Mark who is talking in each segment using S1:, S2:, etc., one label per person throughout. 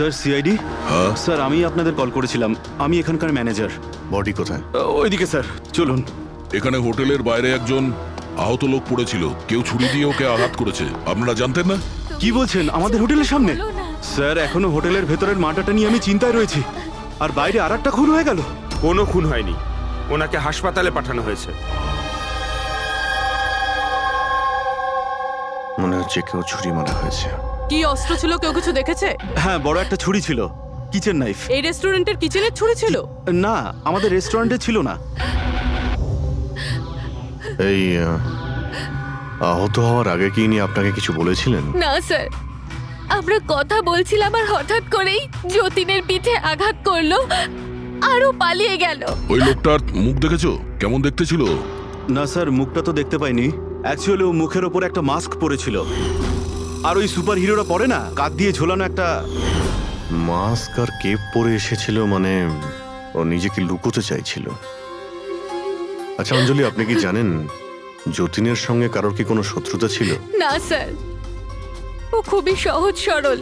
S1: Sir CID.
S2: হ্যাঁ
S1: sir আমি আপনাদের কল করেছিলাম, আমি এখানকার ম্যানেজার।
S3: বডি কোথায়?
S1: ওইদিকে স্যার, চলুন।
S2: এখানে হোটেলের বাইরে একজন আহত লোক পড়েছিল, কেউ ছুরি দিয়ে ওকে আঘাত করেছে। আপনারা জানতেন না?
S1: কি বলছেন, আমাদের হোটেলের সামনে?
S4: বলো না।
S1: স্যার এখনো হোটেলের ভেতরের মাটাটা নিয়ে আমি চিন্তায় রয়েছি। আর বাইরে আর একটা খুন হয়ে গেল।
S5: কোনো খুন হয়নি, ওনাকে হাসপাতালে পাঠানো হয়েছে।
S3: মনে হচ্ছে কেউ ছুরি মারা হয়েছে।
S4: কি অস্ত্র ছিল, কেউ কিছু দেখেছে?
S1: হ্যাঁ, বড় একটা ছুরি ছিল, কিচেন নাইফ।
S4: এই রেস্টুরেন্টের কিচেনের ছুরি ছিল?
S1: না, আমাদের রেস্টুরেন্টে ছিল না।
S3: এই আহত হওয়ার আগে কি ইনি আপনাকে কিছু বলেছিলেন?
S6: না স্যার, আমরা কথা বলছিলাম আর হঠাৎ করেই যতীনের পিঠে আঘাত করলো আরও পালিয়ে গেল।
S2: ওই লোকটার মুখ দেখেছো? কেমন দেখতে ছিল?
S1: না স্যার, মুখটা তো দেখতে পাইনি। অ্যাকচুয়ালি ও মুখের ওপর একটা মাস্ক পরেছিল। আর ওই সুপার হিরোরা পরে না, কাঁধ দিয়ে ঝোলানো একটা।
S3: মাস্ক আর কেপ পরে এসেছিল মানে ও নিজেকে লুকোতে চাইছিল। আচ্ছা অঞ্জলি, আপনি কি জানেন যতীনের সঙ্গে কারোর কি কোনো শত্রুতা ছিল?
S6: না স্যার, ও খুবই সহজ সরল,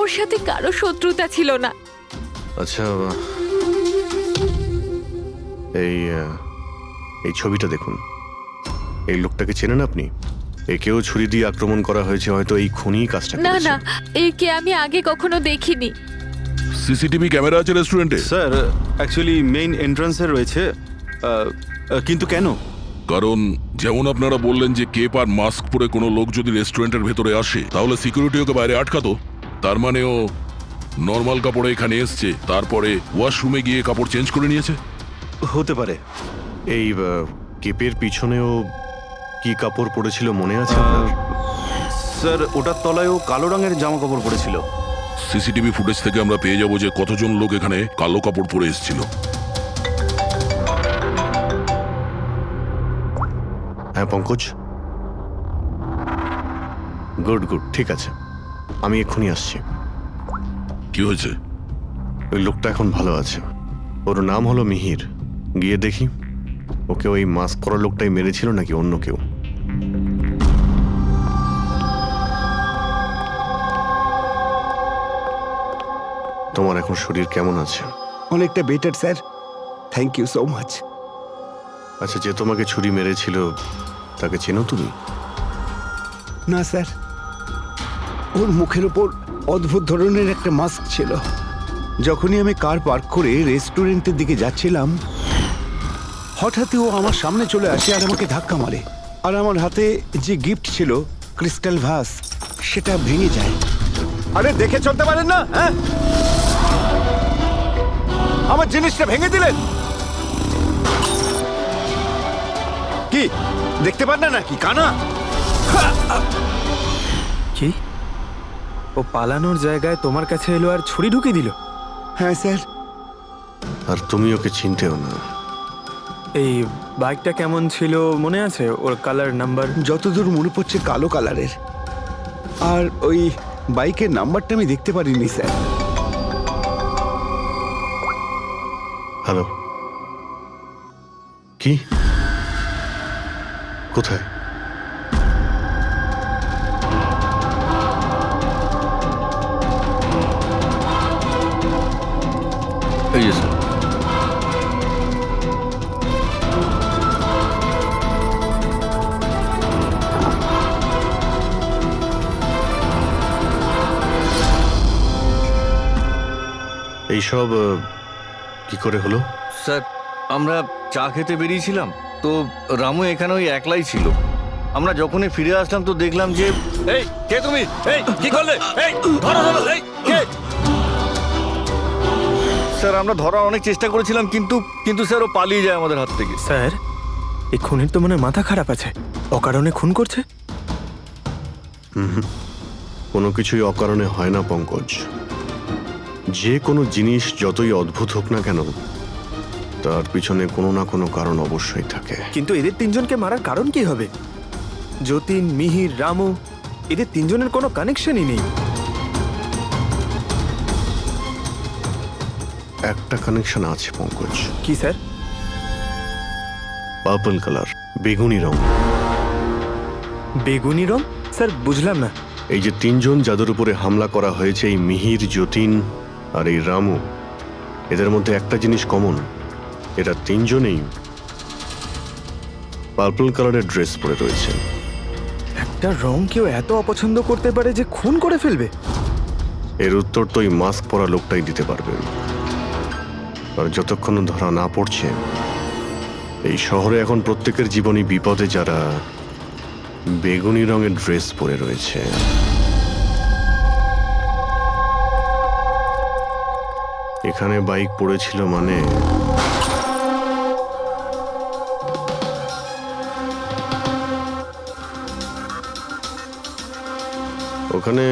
S6: ওর সাথে কারো শত্রুতা ছিল না।
S3: আচ্ছা, এই ছবিটা দেখুন। এই লোকটাকে চেনেন আপনি? একেও ছুরি দিয়ে আক্রমণ করা হয়েছে, হয়তো এই খুনি কাজটা
S6: না
S3: করেছে।
S6: না, একে আমি আগে কখনো দেখিনি।
S2: সিসিটিভি ক্যামেরা আছে রেস্টুরেন্টে?
S1: স্যার অ্যাকচুয়ালি মেইন এন্ট্রান্সে রয়েছে। কিন্তু কেন?
S2: কারণ যেমন আপনারা বললেন যে কেপ আর মাস্ক পরে কোনো লোক যদি রেস্টুরেন্টের ভেতরে আসে তাহলে সিকিউরিটি ওকে বাইরে আটকাতো। তার মানে ও নর্মাল কাপড়ে এখানে এসছে, তারপরে ওয়াশরুমে গিয়ে কাপড় চেঞ্জ করে নিয়েছে।
S1: হতে পারে।
S3: এই কেপের পিছনেও কি কাপড় পরেছিল মনে আছে আপনার?
S1: স্যার ওটার তলায় ও কালো রঙের জামা কাপড় পরেছিল।
S2: সিসিটিভি ফুটেজ থেকে আমরা পেয়ে যাবো যে কতজন লোক এখানে কালো কাপড় পরে এসেছিল।
S3: হ্যাঁ পঙ্কজ, গুড গুড, ঠিক আছে, আমি এক্ষুনি আসছি।
S2: কি হয়েছে?
S3: ওই লোকটা এখন ভালো আছে, ওর নাম হলো মিহির। গিয়ে দেখি ওকে ওই মাস্ক পরা লোকটাই মেরেছিল নাকি অন্য কেউ। তোমার এখন শরীর কেমন আছে?
S7: অনেকটা better sir, thank you so much.
S3: আচ্ছা, যে তোমাকে ছুরি মেরেছিল তাকে চেনো তুমি?
S7: না স্যার, ওর মুখের ওপর অদ্ভুত ধরনের একটা মাস্ক ছিল। যখনই আমি কার পার্ক করে রেস্টুরেন্টের দিকে যাচ্ছিলাম, হঠাৎই ও আমার সামনে চলে আসে আর আমাকে ধাক্কা মারে। আর আমার হাতে যে গিফট ছিল, ক্রিস্টাল ভাস, সেটা ভেঙে যায়। আরে দেখে চলতে পারেন না? হ্যাঁ, আমার জিনিসটা ভেঙে দিলেন। কি দেখতে পান না নাকি কানা?
S5: কি, ও পালানোর জায়গায় তোমার কাছে এলো আর ছুরি ঢুকিয়ে দিল?
S7: হ্যাঁ স্যার।
S3: আর তুমি ওকে চিনতেও না।
S5: এই বাইকটা কেমন ছিল মনে আছে? ওর কালার, নাম্বার?
S7: যতদূর মনে পড়ছে কালো কালারের। আর ওই বাইকের নাম্বারটা আমি দেখতে পারিনি স্যার।
S3: হ্যালো, কি, কোথায়? এই যে স্যার। এইসব কি করে হলো?
S8: স্যার, আমরা চা খেতে বেরিয়েছিলাম, তো রামু এখানে ওই একলাই ছিল। আমরা যখনই ফিরে আসলাম তো দেখলাম যে এই কে তুমি, এই কি করলে, এই ধরো ধরো, এই কে? স্যার আমরা ধরার অনেক চেষ্টা করেছিলাম, কিন্তু স্যার ও পালিয়ে যায় আমাদের হাত থেকে।
S5: স্যার, এই খুনের তো মনে হয় মাথা খারাপ আছে, অকারণে খুন করছে।
S3: কোনো কিছুই অকারণে হয় না পঙ্কজ। যে কোনো জিনিস যতই অদ্ভুত হোক না কেন, তার পিছনে কোনো না কোনো কারণ অবশ্যই থাকে।
S5: কিন্তু এদের তিনজনকে মারার কারণ কি হবে? যতীন, মিহির, রামু, এদের তিনজনের কোনো কানেকশনই নেই।
S3: একটা কানেকশন আছে পঙ্কজ।
S5: কি স্যার?
S3: পার্পল কালার, বেগুনি রং।
S5: বেগুনি রং? স্যার বুঝলাম না।
S3: এই যে তিনজন যাদের উপরে হামলা করা হয়েছে, এই মিহির, যতীন আর এই রামু, এদের মধ্যে একটা জিনিস কমন, এরা তিনজনেই পার্পল কালারের ড্রেস পরে রয়েছে।
S5: একটা রং কেউ এত অপছন্দ করতে পারে যে খুন করে ফেলবে?
S3: এর উত্তর তো ওই মাস্ক পরা লোকটাই দিতে পারবে। আর যতক্ষণ ধরা না পড়ছে, এই শহরে এখন প্রত্যেকের জীবনই বিপদে যারা বেগুনি রঙের ড্রেস পরে রয়েছে। এখানে বাইক পড়েছিল মানে ওখানে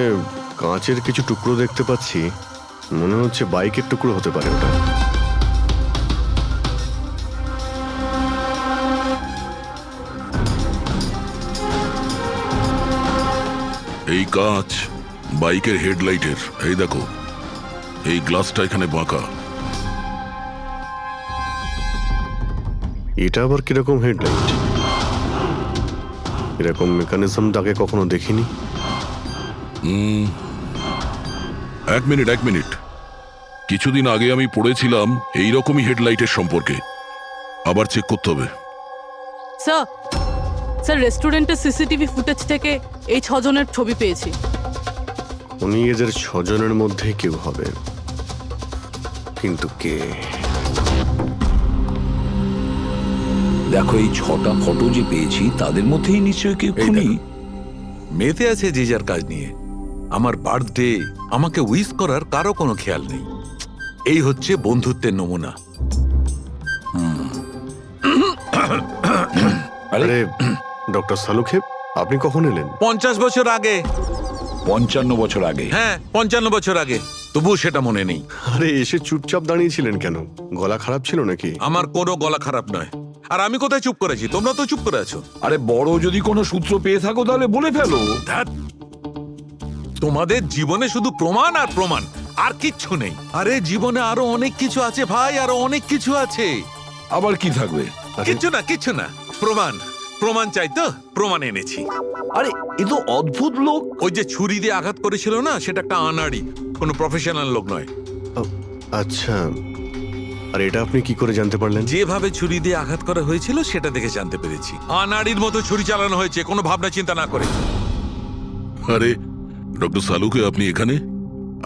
S3: কাঁচের কিছু টুকরো দেখতে পাচ্ছি, মনে হচ্ছে বাইকের টুকরো হতে পারে ওটা।
S2: এই কাঁচ বাইকের হেডলাইটের। এই দেখো, এই গ্লাসটা এখানে বাঁকা।
S3: এটা আবার কিরকম হেডলাইট? এরকম মেকানিজমটা আগে কখনো দেখিনি।
S2: এক মিনিট। কিছুদিন আগে আমি পড়েছিলাম এইরকমই হেডলাইটের সম্পর্কে। আবার চেক করতে হবে।
S4: স্যার রেস্টুরেন্টের সিসিটিভি ফুটেজ থেকে এই 6 জনের ছবি পেয়েছি।
S3: উনি এদের 6 জনের মধ্যে কেউ হবে, কিন্তু কে?
S9: দেখো, এই 6টা ফটো যে পেয়েছি তাদের মধ্যেই নিশ্চয়ই কেউ খুনি।
S10: মেতে আছে যে যার কাজ নিয়ে। আমার বার্থডে, আমাকে উইশ করার কারো কোনো খেয়াল নেই। এই হচ্ছে বন্ধুত্বের নমুনা।
S3: আরে ডক্টর সালুখেব, আপনি কখন এলেন?
S10: 50 বছর আগে।
S9: 55 বছর আগে।
S10: হ্যাঁ, 55 বছর আগে। তবুও সেটা মনে নেই।
S3: আরে এসে চুপচাপ দাঁড়িয়েছিলেন কেন? গলা খারাপ ছিল নাকি?
S10: আমার কোনো গলা খারাপ নয়। আর আমি কোথায় চুপ করেছি? তোমরা তো চুপ করে আছো।
S9: আরে বড় যদি কোনো সূত্র পেয়ে থাকো তাহলে বলে ফেলো।
S10: ধ্যাৎ, তোমাদের জীবনে শুধু প্রমাণ আর প্রমাণ, আর কিচ্ছু নেই। আরে জীবনে আরো অনেক কিছু আছে ভাই, আরো অনেক কিছু আছে।
S9: আবার কি থাকবে?
S10: কিচ্ছু না। প্রমাণ চাই তো, প্রমাণ এনেছি।
S9: আরে এ তো অদ্ভুত লোক।
S10: ওই যে ছুরি দিয়ে আঘাত করেছিল না, সেটা একটা আনাড়ি, কোনো প্রফেশনাল লোক নয়।
S3: আচ্ছা, আর এটা আপনি কি করে জানতে পারলেন?
S10: যেভাবে ছুরি দিয়ে আঘাত করা হয়েছিল সেটা দেখে জানতে পেরেছি। আনাড়ির মতো ছুরি চালানো হয়েছে, কোনো ভাবনা চিন্তা না করে।
S2: আরে ডক্টর সালুকে, আপনি এখানে?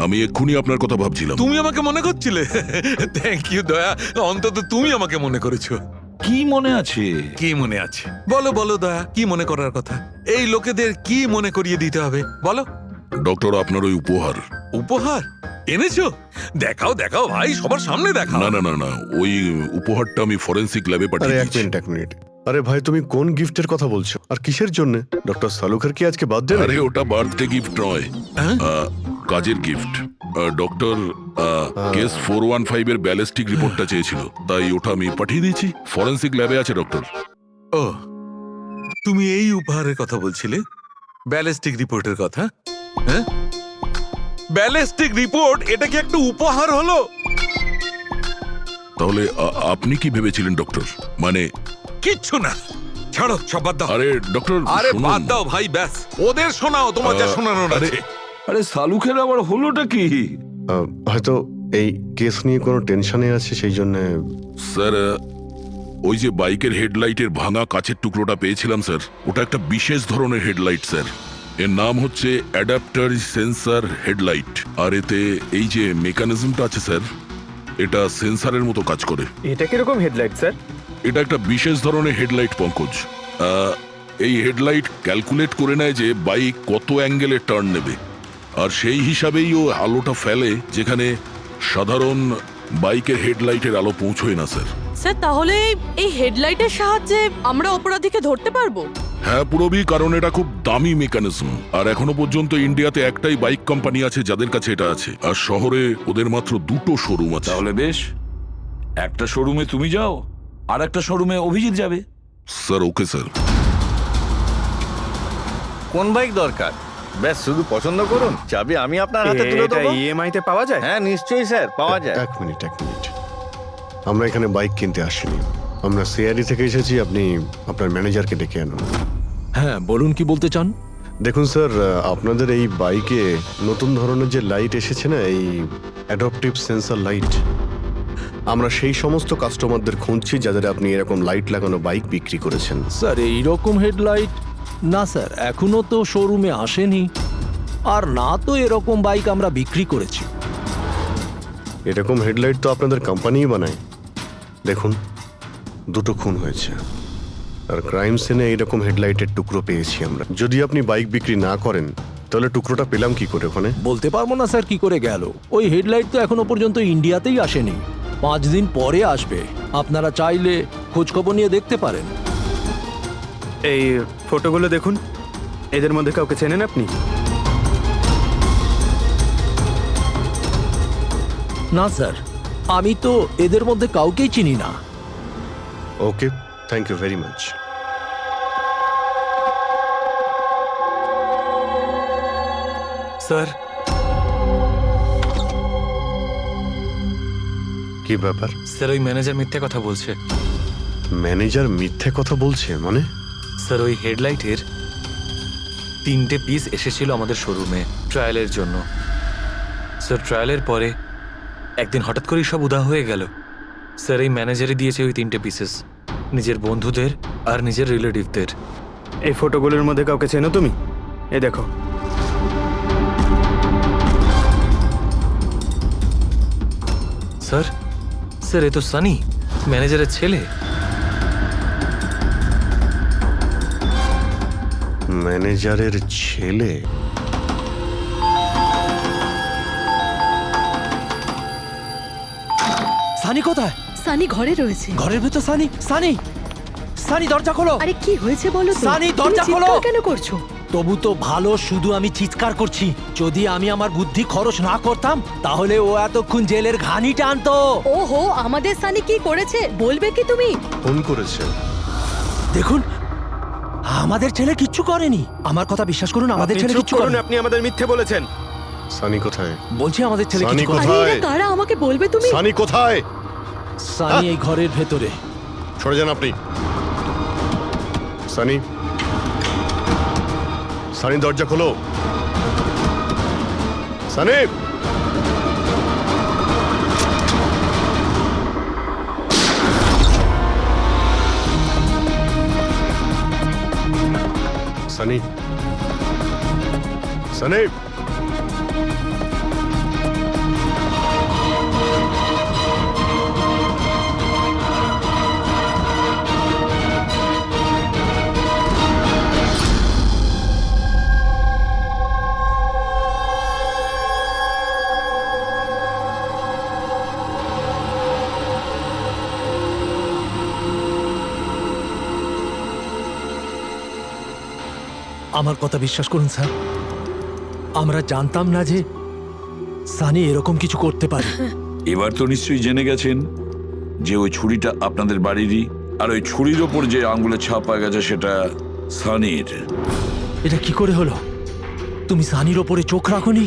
S2: আমি এক্ষুনি আপনার কথা ভাবছিলাম।
S10: তুমি আমাকে মনে করছিলে? থ্যাংক ইউ দয়া, অন্তত তুমি আমাকে মনে করেছো।
S9: কি মনে আছে?
S10: কি মনে আছে? বলো দয়া, কি মনে করার কথা? এই লোকেদের কি মনে করিয়ে দিতে হবে বলো।
S2: ডক্টর, আপনার ওই উপহার।
S10: উপহার এনেছো? দেখাও ভাই, সবার সামনে দেখাও।
S2: না, ওই উপহারটা আমি ফরেনসিক ল্যাবে
S3: আরে
S2: পাঠিয়ে
S3: এক
S2: দিয়েছি।
S3: Minute, 1 minute. আরে ভাই, তুমি কোন গিফটের কথা বলছো আর কিসের জন্য? ডক্টর সালুখের কি আজকে বার্থডে?
S2: আরে ওটা বার্থডে গিফট নয়, কাজের গিফট। ডক্টর কেস 415 এর ব্যালিস্টিক রিপোর্টটা চেয়েছিল, তাই ওটা আমি পাঠিয়ে দিয়েছি। ফরেনসিক ল্যাবে আছে ডক্টর।
S10: ও, তুমি এই উপহারের কথা বলছিলে? ব্যালিস্টিক রিপোর্টের কথা? হ্যাঁ, ব্যালিস্টিক রিপোর্ট, এটা কি একটা উপহার হলো?
S2: তাহলে আপনি কি ভেবেছিলেন ডক্টর? মানে
S10: কিচ্ছু না, ছাড়ো, সব বাদ দাও।
S2: আরে ডক্টর,
S10: আরে
S2: শুনুন।
S10: বাদ দাও ভাই, ব্যাস ওদের শোনাও, তোমার যা শোনানোর
S2: আরে,
S10: আছে।
S9: আরে সালুখের আবার হলোটা কি?
S3: হয়তো এই কেস নিয়ে কোনো টেনশনে আছে, সেই জন্য।
S2: স্যার, ওই যে বাইকের হেডলাইটের ভাঙা কাচের টুকরোটা পেয়েছিলাম স্যার, ওটা একটা বিশেষ ধরনের হেডলাইট স্যার। এর নাম হচ্ছে অ্যাডাপ্টার সেন্সর হেডলাইট। আর এতে এই যে মেকানিজমটা আছে স্যার, এটা সেন্সরের মতো কাজ করে।
S5: এটা কিরকম হেডলাইট স্যার?
S2: এটা একটা বিশেষ ধরনের হেডলাইট পঙ্কজ। এই হেডলাইট ক্যালকুলেট করে নেয় যে বাইক কত অ্যাঙ্গেলে টার্ন নেবে, আর সেই হিসাবেই ও আলোটা ফেলে যেখানে সাধারণ বাইকের হেডলাইটের আলো পৌঁছয় না স্যার।
S4: স্যার তাহলে এই হেডলাইটের সাহায্যে আমরা অপরাধীকে ধরতে পারবো?
S2: হ্যাঁ পুরোবি, কারণ এটা খুব দামি মেকানিজম। আর এখনো পর্যন্ত ইন্ডিয়াতে একটাই বাইক কোম্পানি আছে যাদের কাছে এটা আছে, আর শহরে ওদের মাত্র 2টো শোরুম আছে।
S9: তাহলে বেশ, একটা শোরুমে তুমি যাও আর একটা শোরুমে অভিজিৎ যাবে।
S2: Sir okay sir.
S8: কোন বাইক দরকার? ব্যাস শুধু পছন্দ করুন, চাবি আমি আপনার হাতে তুলে
S5: এটা
S8: দেবো।
S5: ইএমআই তে পাওয়া যায়?
S8: হ্যাঁ নিশ্চয়ই স্যার, পাওয়া যায়।
S3: 1 মিনিট। আমরা এখানে বাইক কিনতে আসিনি, আমরা সিআইডি থেকে এসেছি। আপনি আপনার ম্যানেজারকে ডেকে আনুন।
S11: হ্যাঁ বলুন, কি বলতে চান?
S3: দেখুন স্যার, আপনাদের এই বাইকে নতুন ধরনের যে লাইট এসেছে না, এই অ্যাডপটিভ সেন্সর লাইট, আমরা সেই সমস্ত কাস্টমারদের খুঁজছি যাদের আপনি এরকম লাইট লাগানো বাইক বিক্রি করেছেন।
S11: স্যার এইরকম হেডলাইট না স্যার, এখনো তো শোরুমে আসেনি, আর না তো এরকম বাইক আমরা বিক্রি করেছি।
S3: এরকম হেডলাইট তো আপনাদের কোম্পানিই বানায়। দেখুন, দুটো খুন হয়েছে, আর ক্রাইম সিনে এইরকম হেডলাইটের টুকরো পেয়েছি আমরা। যদি আপনি বাইক বিক্রি না করেন তাহলে টুকরোটা পেলাম কি করে ওখানে?
S11: বলতে পারবো না স্যার কি করে গেল। ওই হেডলাইট তো এখনো পর্যন্ত ইন্ডিয়াতেই আসেনি, 5 দিন পরে আসবে। আপনারা চাইলে খোঁজখবর নিয়ে দেখতে পারেন।
S5: এই ফটোগুলো দেখুন, এদের মধ্যে কাউকে চেনেন আপনি?
S11: না স্যার, আমি তো এদের মধ্যে কাউকেই চিনি না।
S3: Okay, thank you very much.
S5: Sir,
S3: কি ব্যাপার?
S12: স্যার ওই ম্যানেজার মিথ্যে কথা বলছে।
S3: ম্যানেজার মিথ্যে কথা বলছে মানে?
S12: স্যার ওই হেডলাইটের 3টে পিস এসেছিল আমাদের শোরুমে ট্রায়ালের জন্য। স্যার ট্রায়ালের পরে একদিন হঠাৎ করেই সব উধাও হয়ে গেল। স্যার এই ম্যানেজারই দিয়েছে ওই 3টে পিসেস, নিজের বন্ধুদের আর নিজের রিলেটিভদের।
S5: এই ফটোগুলোর মধ্যে কাউকে চেনো তুমি? এ দেখো।
S12: স্যার স্যার এ তো সানি, ম্যানেজারের ছেলে।
S3: ম্যানেজারের ছেলে?
S11: সানি কোথায়?
S4: সানি ঘরে রয়েছে।
S11: ঘরের ভেতর সানি? সানি, সানি দরজা খোলো।
S4: আরে কি হয়েছে বলো তো?
S11: সানি,
S4: তুমি
S11: দরজা খোলো।
S4: চিৎকার কেন করছো?
S11: তবু তো ভালো, শুধু আমি চিৎকার করছি। যদি আমি আমার বুদ্ধি খরচ না করতাম তাহলে ও এতক্ষণ জেলের ঘানি টানতো।
S4: ওহো, আমাদের সানি কি করেছে বলবে কি তুমি?
S3: ফোন করেছে।
S11: দেখুন, আমাদের ছেলে কিচ্ছু করেনি। আমার কথা বিশ্বাস করুন, আমাদের
S5: আপনি
S11: ছেলে
S5: চুপ
S11: কিচ্ছু
S5: করুন,
S11: করেনি।
S5: আপনি আমাদের মিথ্যে বলেছেন।
S3: সানি কোথায়?
S11: বলছি আমাদের ছেলে
S3: সানি
S11: কিছু করেনি।
S3: কোথায়?
S4: আরে এরা কারা আমাকে বলবে তুমি?
S3: সানি কোথায়?
S11: সানি এই ঘরের ভেতরে।
S3: সরে যান আপনি। সানি, সানি দরজা খোলো। সানি, সানি, সানি।
S11: আমার কথা বিশ্বাস করুন স্যার, আমরা জানতাম না যে সানি এরকম কিছু করতে পারে।
S9: এবার তো নিশ্চয়ই জেনে গেছেন যে ওই ছুরিটা আপনাদের বাড়িরই, আর ওই ছুরির ওপর যে আঙ্গুলের ছাপ পাওয়া গেছে সেটা সানির।
S11: এটা কি করে হলো? তুমি সানির ওপরে চোখ রাখোনি?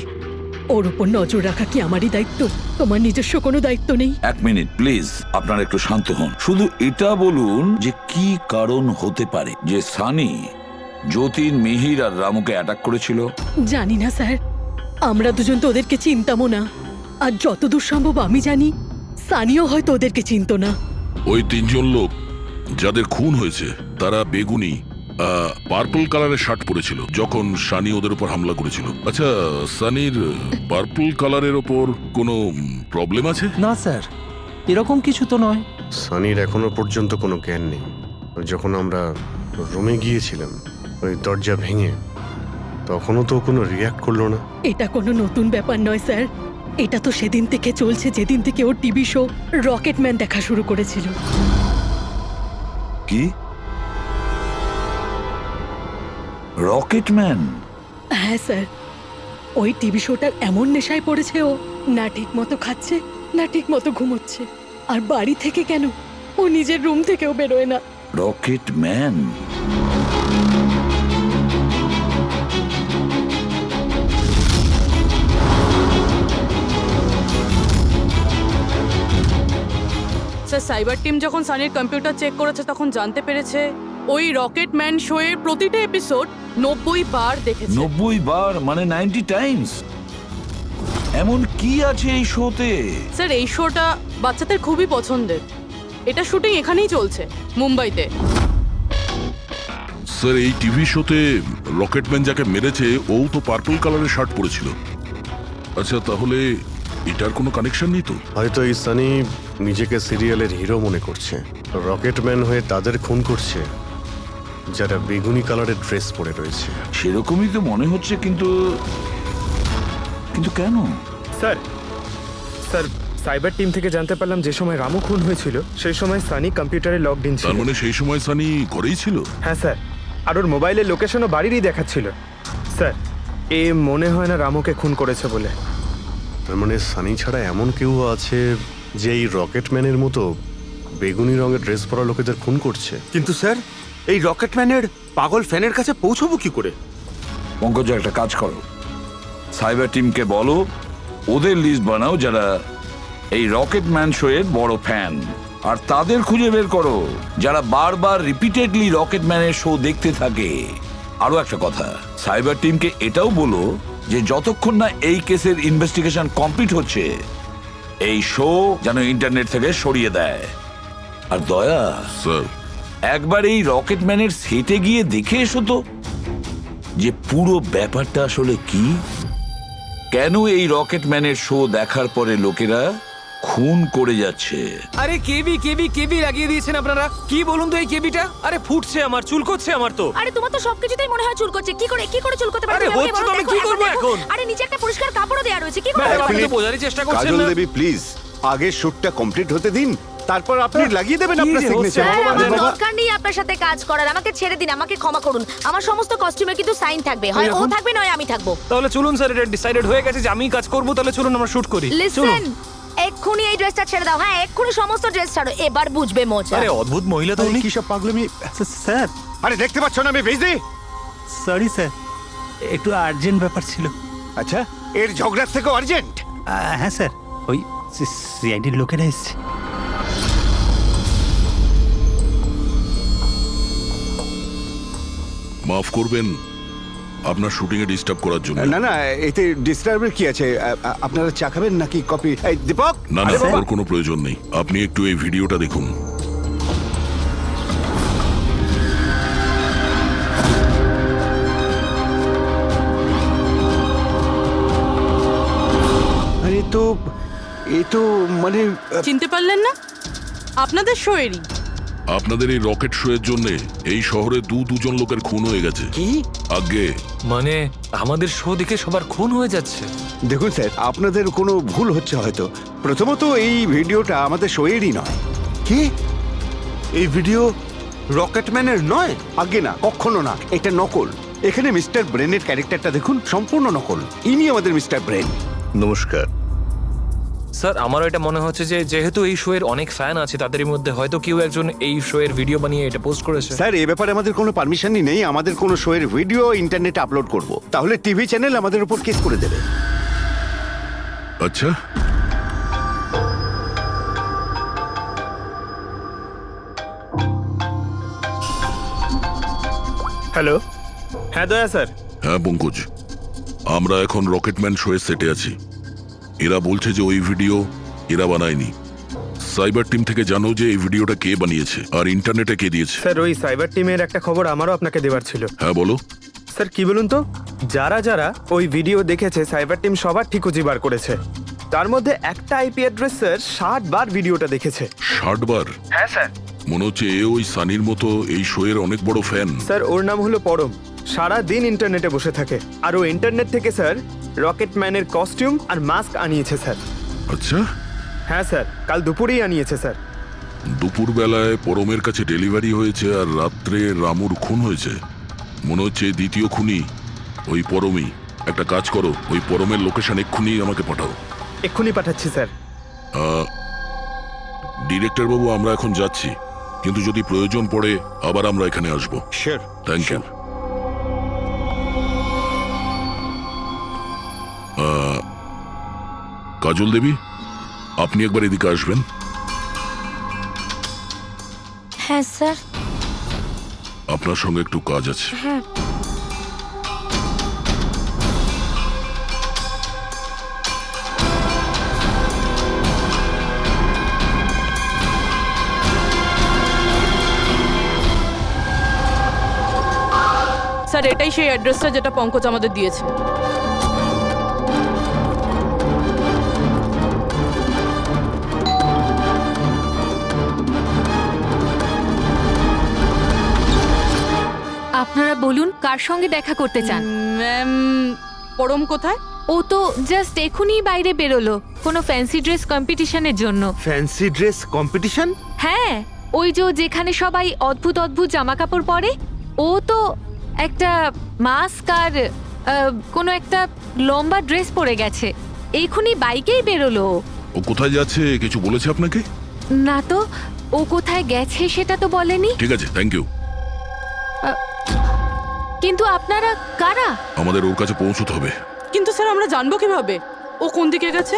S4: ওর উপর নজর রাখা কি আমারই দায়িত্ব? তোমার নিজস্ব কোনো দায়িত্ব নেই?
S9: 1 মিনিট প্লিজ, আপনারা একটু শান্ত হন। শুধু এটা বলুন যে কি কারণ হতে পারে যে সানি যতীন, মিহির আর রামুকে অ্যাটাক করেছিল।
S4: জানি না স্যার, আমরা দুজন তো ওদেরকে চিনতামও না। আর যতদূর সম্ভব আমি জানি সানিও হয়তো ওদেরকে চিনতো না।
S2: ওই 3জন লোক যাদের খুন হয়েছে তারা বেগুনি পার্পল কালারের শার্ট পরেছিল যখন সানি ওদের উপর হামলা করেছিল। আচ্ছা, সানির পার্পল কালারের ওপর কোনো প্রবলেম আছে?
S11: না স্যার, এরকম কিছু তো নয়।
S3: সানির এখনো পর্যন্ত কোনো জ্ঞান নেই। যখন আমরা রুমে গিয়েছিলাম ওই দরজা ভেঙে, তখনও তো কোনো রিয়াক্ট করলো না।
S4: এটা কোনো নতুন ব্যাপার নয় স্যার, এটা তো সেদিন থেকে চলছে যেদিন থেকে ওর টিভি শো রকেটম্যান দেখা শুরু করেছিল।
S9: কি? রকেটম্যান?
S4: হ্যাঁ স্যার, ওই টিভি শোটার এমন নেশায় পড়েছে ও, না ঠিক মতো খাচ্ছে না ঠিক মতো ঘুমোচ্ছে। আর বাড়ি থেকে কেন, ও নিজের রুম থেকেও বেরোয় না।
S9: রকেটম্যান?
S4: স্যার, সাইবার টিম যখন সানির কম্পিউটার চেক করেছে তখন জানতে পেরেছে ওই রকেটম্যান শো এর প্রতিটা এপিসোড 90 বার দেখেছে।
S9: 90 বার মানে 90 টাইমস। এমন কি আছে এই শোতে?
S4: স্যার এই শোটা বাচ্চাদের খুবই পছন্দের। এটা শুটিং এখানেই চলছে, মুম্বাইতে।
S2: স্যার এই টিভি শোতে রকেটম্যান যাকে মেরেছে ও তো পার্পল কালারের শার্ট পরেছিল। আচ্ছা তাহলে এটার কোনো কানেকশন নেই তো?
S3: হয়তো এই সানি নিজেকে সিরিয়ালের হিরো মনে করছে, রকেটম্যান হয়ে তাদের খুন করছে যারা বেগুনি কালারের ড্রেস পরে রয়েছে।
S9: সেরকমই তো মনে হচ্ছে, কিন্তু কিন্তু কেন?
S5: স্যার স্যার সাইবার টিম থেকে জানতে পারলাম যে সময় রামু খুন হয়েছিল সেই সময় সানি কম্পিউটারে লগড ইন ছিল।
S2: তার মানে সেই সময় সানি ঘরেই ছিল?
S5: হ্যাঁ স্যার, আর ওর মোবাইলের লোকেশনও বাড়িরই দেখাচ্ছিল। স্যার এ মনে হয় না রামুকে খুন করেছে বলে।
S3: তার মানে সানি ছাড়া এমন কেউ আছে যে এই রকেটম্যানের মতো বেগুনি রঙের ড্রেস পরা লোকেদের খুন করছে।
S7: কিন্তু স্যার এই রকেটম্যানের পাগল ফ্যানের কাছে পৌঁছবো কি করে?
S9: পঙ্কজ একটা কাজ করো, সাইবার টিমকে বলো ওদের লিস্ট বানাও যারা এই রকেটম্যান শো এর বড় ফ্যান, আর তাদের খুঁজে বের করো যারা বারবার রিপিটেডলি রকেটম্যানের শো দেখতে থাকে। আরো একটা কথা, সাইবার টিমকে এটাও বলো যে যতক্ষণ না এই কেসের ইনভেস্টিগেশন কমপ্লিট হচ্ছে এই শো যেন ইন্টারনেট থেকে সরিয়ে দেয়। আর দয়া
S2: স্যার
S9: একবার এই রকেটম্যানের সেটে গিয়ে দেখে এসো তো যে পুরো ব্যাপারটা আসলে কি, কেন এই রকেটম্যানের শো দেখার পরে লোকেরা খুন করে যাচ্ছে।
S12: আরে কেবি কেবি কেবি লাগিয়ে দিয়েছেন আপনারা। কি বলুন তো এই কেবিটা? আরে ফুটছে আমার, চুলকোচ্ছে আমার তো।
S6: আরে তোমার তো সবকিছুতেই মনে হয় চুল করছে। কি করে চুল করতে পারে?
S12: আরে হচ্ছে তো, আমি কি করবো এখন?
S6: আরে নিচে একটা পরিষ্কার কাপড়ও দেয়া রয়েছে। কি করে?
S12: আপনি তো বোঝারই চেষ্টা করছেন
S7: কাজল
S12: না।
S7: দেবী প্লিজ আগে শুটটা কমপ্লিট হতে দিন, তারপর আপনি লাগিয়ে দেবেন
S12: কি
S7: আপনার
S12: যে
S7: সিগনেচার।
S12: হচ্ছে?
S6: আমার দরকার নেই আপনার সাথে কাজ করার। আমাকে ছেড়ে দিন, আমাকে ক্ষমা করুন। আমার সমস্ত কস্টিউমে কিন্তু সাইন থাকবে, হয় ও থাকবে নয় আমি থাকবো।
S12: তাহলে চলুন স্যার, এটা ডিসাইডেড হয়ে গেছে যে আমিই কাজ করবো। তাহলে চলুন আমরা শুট করি। চলুন।
S6: লিসেন, এক্ষুনি এই ড্রেসটা ছেড়ে দাও। হ্যাঁ এক্ষুনি সমস্ত ড্রেস ছাড়ো, এবার বুঝবে মজা।
S12: আরে অদ্ভুত মহিলা তো উনি।
S7: কি সব পাগলামি
S11: স্যার
S7: আরে দেখতে পাচ্ছ না আমি বিজি।
S11: সরি স্যার, একটু আর্জেন্ট ব্যাপার ছিল।
S7: আচ্ছা এর ঝগড়ার থেকে আর্জেন্ট?
S11: হ্যাঁ স্যার, ওই সিআইডির লোকেরা এসছে।
S2: মাফ করবেন আপনার শুটিং এ ডিস্টার্ব করার জন্য।
S7: না না এতে ডিস্টার্বের কি আছে? আপনারা চা খাবেন নাকি কফি? এই দীপক।
S2: না না
S7: আরে বাবা।
S2: ওর কোনো প্রয়োজন নেই, আপনি একটু এই ভিডিওটা দেখুন।
S7: আরে তো এ তো মানে
S4: চিনতে পারলেন না? আপনাদের শোয়েরই।
S2: আপনাদের এই রকেট শো এর জন্য এই শহরে দুজন লোকের খুন হয়ে গেছে।
S7: কি?
S2: আগে
S12: মানে আমাদের শো দেখে সবার খুন হয়ে যাচ্ছে।
S7: দেখুন স্যার আপনাদের কোনো ভুল হচ্ছে হয়তো। প্রথমত এই ভিডিওটা আমাদের শোয়েরই নয়। কি? এই ভিডিও রকেটম্যানের নয়? আগে না, কখনো না, এটা নকল। এখানে মিস্টার ব্রেনের ক্যারেক্টারটা দেখুন, সম্পূর্ণ নকল। ইনি আমাদের মিস্টার ব্রেন।
S3: নমস্কার।
S12: স্যার আমারও এটা মনে হচ্ছে যে যেহেতু এই শো এর অনেক ফ্যান আছে, তাদের মধ্যে হয়তো কেউ একজন এই শো এর ভিডিও বানিয়ে এটা পোস্ট করেছে।
S7: স্যার এ ব্যাপারে আমাদের কোনো পারমিশনই নেই। আমাদের কোনো শোয়ের ভিডিও ইন্টারনেটে আপলোড করব, তাহলে টিভি চ্যানেল আমাদের উপর কেস করে দেবে।
S2: আচ্ছা
S5: হ্যালো, হ্যাঁ দয়া স্যার।
S2: হ্যাঁ পঙ্কজ, আমরা এখন রকেটম্যান শো এর সেটে আছি। এরা বলছে যে ওই ভিডিও এরা বানায়নি। সাইবার টিম থেকে জানো যে এই ভিডিওটা কে বানিয়েছে আর ইন্টারনেটে কে দিয়েছে?
S5: স্যার ওই সাইবার টিমের একটা খবর আমারও আপনাকে দেওয়ার ছিল।
S2: হ্যাঁ বলো।
S5: স্যার কি বলুন তো, যারা যারা ওই ভিডিও দেখেছে সাইবার টিম সবার ঠিক খুঁজে বার করেছে। তার মধ্যে একটা আইপি অ্যাড্রেস স্যার 60 বার ভিডিওটা দেখেছে।
S2: 60 বার?
S5: হ্যাঁ স্যার।
S2: মনে হচ্ছে এ ওই সানির মতো এই শো এর অনেক বড় ফ্যান।
S5: স্যার ওর নাম হলো পরম, সারা দিন ইন্টারনেটে বসে থাকে। আর ও ইন্টারনেট থেকে স্যার রকেটম্যানের কস্টিউম আর মাস্ক আনিয়েছে স্যার।
S2: আচ্ছা
S5: হ্যাঁ স্যার, কাল দুপুরেই আনিয়েছে স্যার।
S2: দুপুর বেলায় পরমের কাছে ডেলিভারি হয়েছে আর রাত্রে রামুর খুন হয়েছে। মনে হচ্ছে দ্বিতীয় খুনি ওই পরমই। একটা কাজ করো, ওই পরমের লোকেশন এক্ষুনি আমাকে পাঠাও।
S5: এক্ষুনি পাঠাচ্ছি স্যার।
S2: ডিরেক্টর বাবু আমরা এখন যাচ্ছি, কিন্তু যদি প্রয়োজন পড়ে আবার আমরা এখানে আসবো।
S7: Sure.
S2: Thank you. Kajal Debi, আপনি একবার এদিকে আসবেন।
S6: হ্যাঁ স্যার।
S2: আপনার সঙ্গে একটু কাজ আছে।
S6: হ্যাঁ
S4: স্যার এটাই সেই অ্যাড্রেসটা যেটা পঙ্কজ আমাদের দিয়েছে।
S6: আপনারা বলুন কার সঙ্গে দেখা করতে চান?
S4: ম্যাম, পরম কোথায়?
S6: ও তো জাস্ট এখনই বাইরে বেরোলো কোনো ফ্যান্সি ড্রেস কম্পিটিশনের জন্য।
S5: Fancy dress competition?
S6: হ্যাঁ, ওই যে যেখানে সবাই অদ্ভুত অদ্ভুত জামা কাপড় পরে, ও তো একটা মাস্ক আর কোনো একটা লম্বা ড্রেস পরে গেছে। এখনই বাইকেই বেরোলো।
S2: ও কোথায় যাচ্ছে কিছু বলেছে আপনাকে?
S6: না তো, ও কোথায় গেছে সেটা তো বলেনি।
S2: ঠিক আছে, থ্যাংক ইউ।
S6: কিন্তু আপনারা কারা?
S2: আমাদের ওর কাছে পৌঁছতে হবে।
S4: কিন্তু স্যার আমরা জানবো কিভাবে ও কোন দিকে গেছে?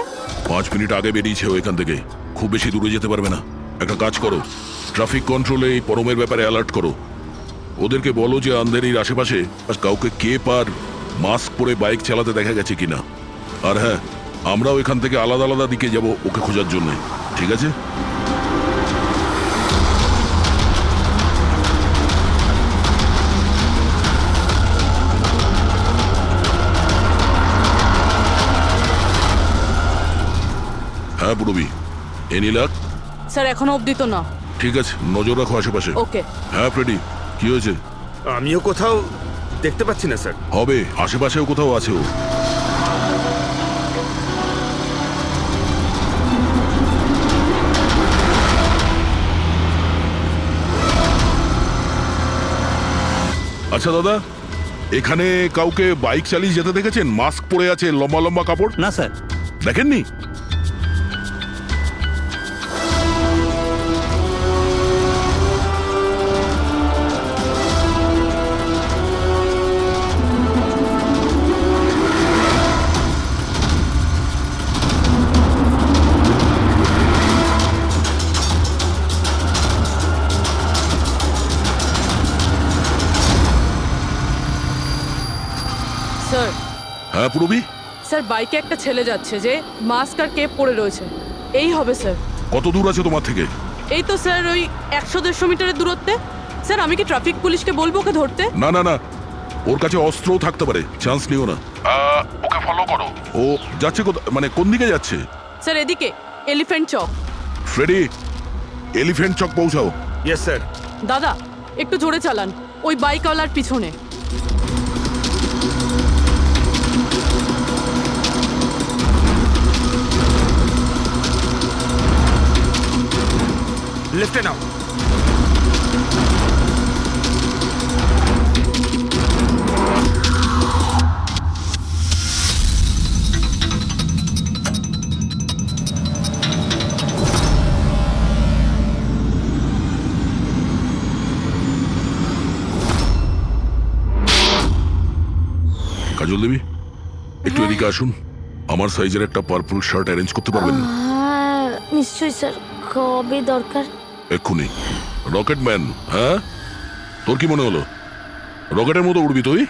S2: 5 মিনিট আগে বেরিয়েছে ও এখান থেকে, খুব বেশি দূরে যেতে পারবে না। একটা কাজ করো, ট্রাফিক কন্ট্রোলে এই পরমের ব্যাপারে অ্যালার্ট করো। ওদেরকে বলো যে আন্ধেরির আশেপাশে কাউকে কেপ আর মাস্ক পরে বাইক চালাতে দেখা গেছে কিনা। আর হ্যাঁ, আমরাও এখান থেকে আলাদা আলাদা দিকে যাব ওকে খোঁজার জন্য, ঠিক আছে? হ্যাঁ পুরবি, এনি লাক?
S4: স্যার এখনো অবধি তো না।
S2: ঠিক আছে, নজর রাখো আশেপাশে।
S4: ওকে।
S2: হ্যাঁ ফ্রেডি, কি হয়েছে?
S5: আমিও কোথাও দেখতে পাচ্ছি না স্যার।
S2: হবে, আশেপাশেও কোথাও আছে ও। আচ্ছা দাদা, এখানে কাউকে বাইক চালিয়ে যেতে দেখেছেন? মাস্ক পরে আছে, লম্বা লম্বা কাপড়?
S8: না স্যার।
S2: দেখেননি?
S4: স্যার,
S2: হ্যাঁ পুরবি,
S4: স্যার বাইকে একটা ছেলে যাচ্ছে যে মাস্ক আর কেপ পরে রয়েছে। এই হবে স্যার।
S2: কত দূর আছে তোমার থেকে?
S4: এই তো স্যার ওই 100-150 মিটারের দূরত্বে। স্যার আমি কি ট্রাফিক পুলিশকে বলবো ওকে ধরতে?
S2: না না না, ওর কাছে অস্ত্রও থাকতে পারে, চান্স নিও না। ওকে ফলো করো। ও যাচ্ছে মানে কোন দিকে যাচ্ছে?
S4: স্যার এদিকে, Elephant Chowk.
S2: Freddie, Elephant Chowk পৌঁছাও।
S5: Yes sir.
S4: দাদা একটু জোরে চালান, ওই বাইকওয়ালার পিছনে।
S5: লেফটে নাও।
S2: কাজল দেবী, একটু এদিকে আসুন। আমার সাইজের একটা পার্পল শার্ট অ্যারেঞ্জ করতে পারবেন?
S6: নিশ্চয়ই স্যার, কবে দরকার?
S2: এক্ষুনি। রকেটম্যান, হ্যাঁ? তোর কি মনে হলো রকেটের মতো উড়বি তুই?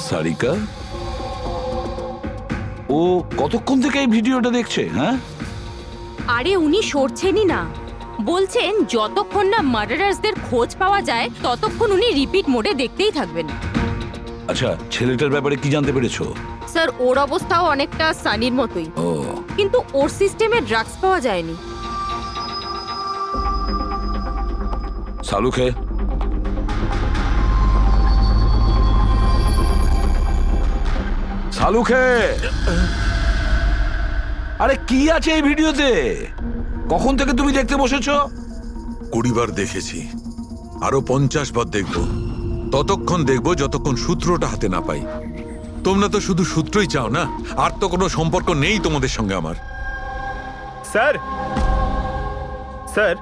S9: সারিকা, ও কতক্ষণ থেকে এই ভিডিওটা দেখছে? হ্যাঁ,
S6: আরে উনি সরছেনই না, বলছেন যতক্ষণ না মার্ডারার্সদের খোঁজ পাওয়া যায় ততক্ষণ উনি রিপিট মোডে দেখতেই থাকবেন।
S9: আচ্ছা, ছেলেটার ব্যাপারে কি জানতে পেরেছো?
S6: স্যার ওর অবস্থাও অনেকটা সানির মতোই,
S9: ও,
S6: কিন্তু ওর সিস্টেমে ড্রাগস পাওয়া যায়নি।
S9: সালুখে, সালুখে, আরে কি আছে এই ভিডিওতে? কখন থেকে তুমি দেখতে বসেছো?
S10: 20 বার দেখেছি, আরো 50 বার দেখব। ততক্ষণ দেখব যতক্ষণ সূত্রটা হাতে না পাই। তোমরা তো শুধু সূত্রই চাও না, আর তো কোনো সম্পর্ক নেই তোমাদের সঙ্গে আমার।
S5: স্যার, স্যার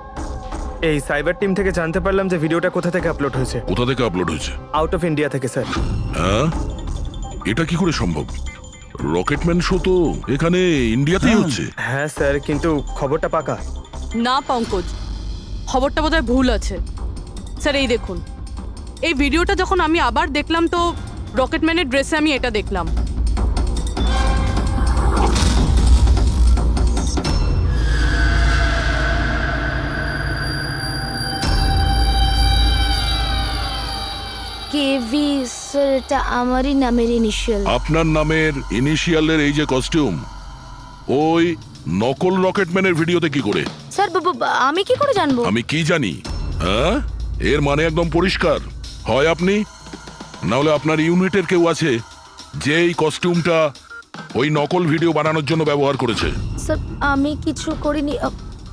S5: এই সাইবার টিম থেকে জানতে পারলাম যে ভিডিওটা কোথা থেকে আপলোড হয়েছে।
S2: কোথা থেকে আপলোড হয়েছে?
S5: আউট অফ ইন্ডিয়া থেকে স্যার।
S2: হ্যাঁ, এটা কি করে সম্ভব? রকেটম্যান শো তো এখানে ইন্ডিয়াতেই হচ্ছে।
S5: হ্যাঁ স্যার, কিন্তু খবরটা পাকা
S4: না পঙ্কজ, খবরটা বোধহয় ভুল আছে। স্যার এই দেখুন, এই ভিডিওটা যখন আমি আবার দেখলাম তো রকেটম্যানের ড্রেসে আমি এটা দেখলাম।
S13: কেভি স্যার, এটা আমারই নামের ইনিশিয়াল।
S2: আপনার নামের ইনিশিয়ালের এই যে কস্টিউম, ওই নকল রকেটম্যানের ভিডিওতে কি করে?
S13: স্যার আমি কি করে জানবো?
S2: আমি কি জানি? হ্যাঁ, এর মানে একদম পরিষ্কার, হয় আপনি না হলে আপনার ইউনিটের কেউ আছে যে এই কস্টিউমটা ওই নকল ভিডিও বানানোর জন্য ব্যবহার করেছে।
S13: স্যার আমি কিছু করিনি,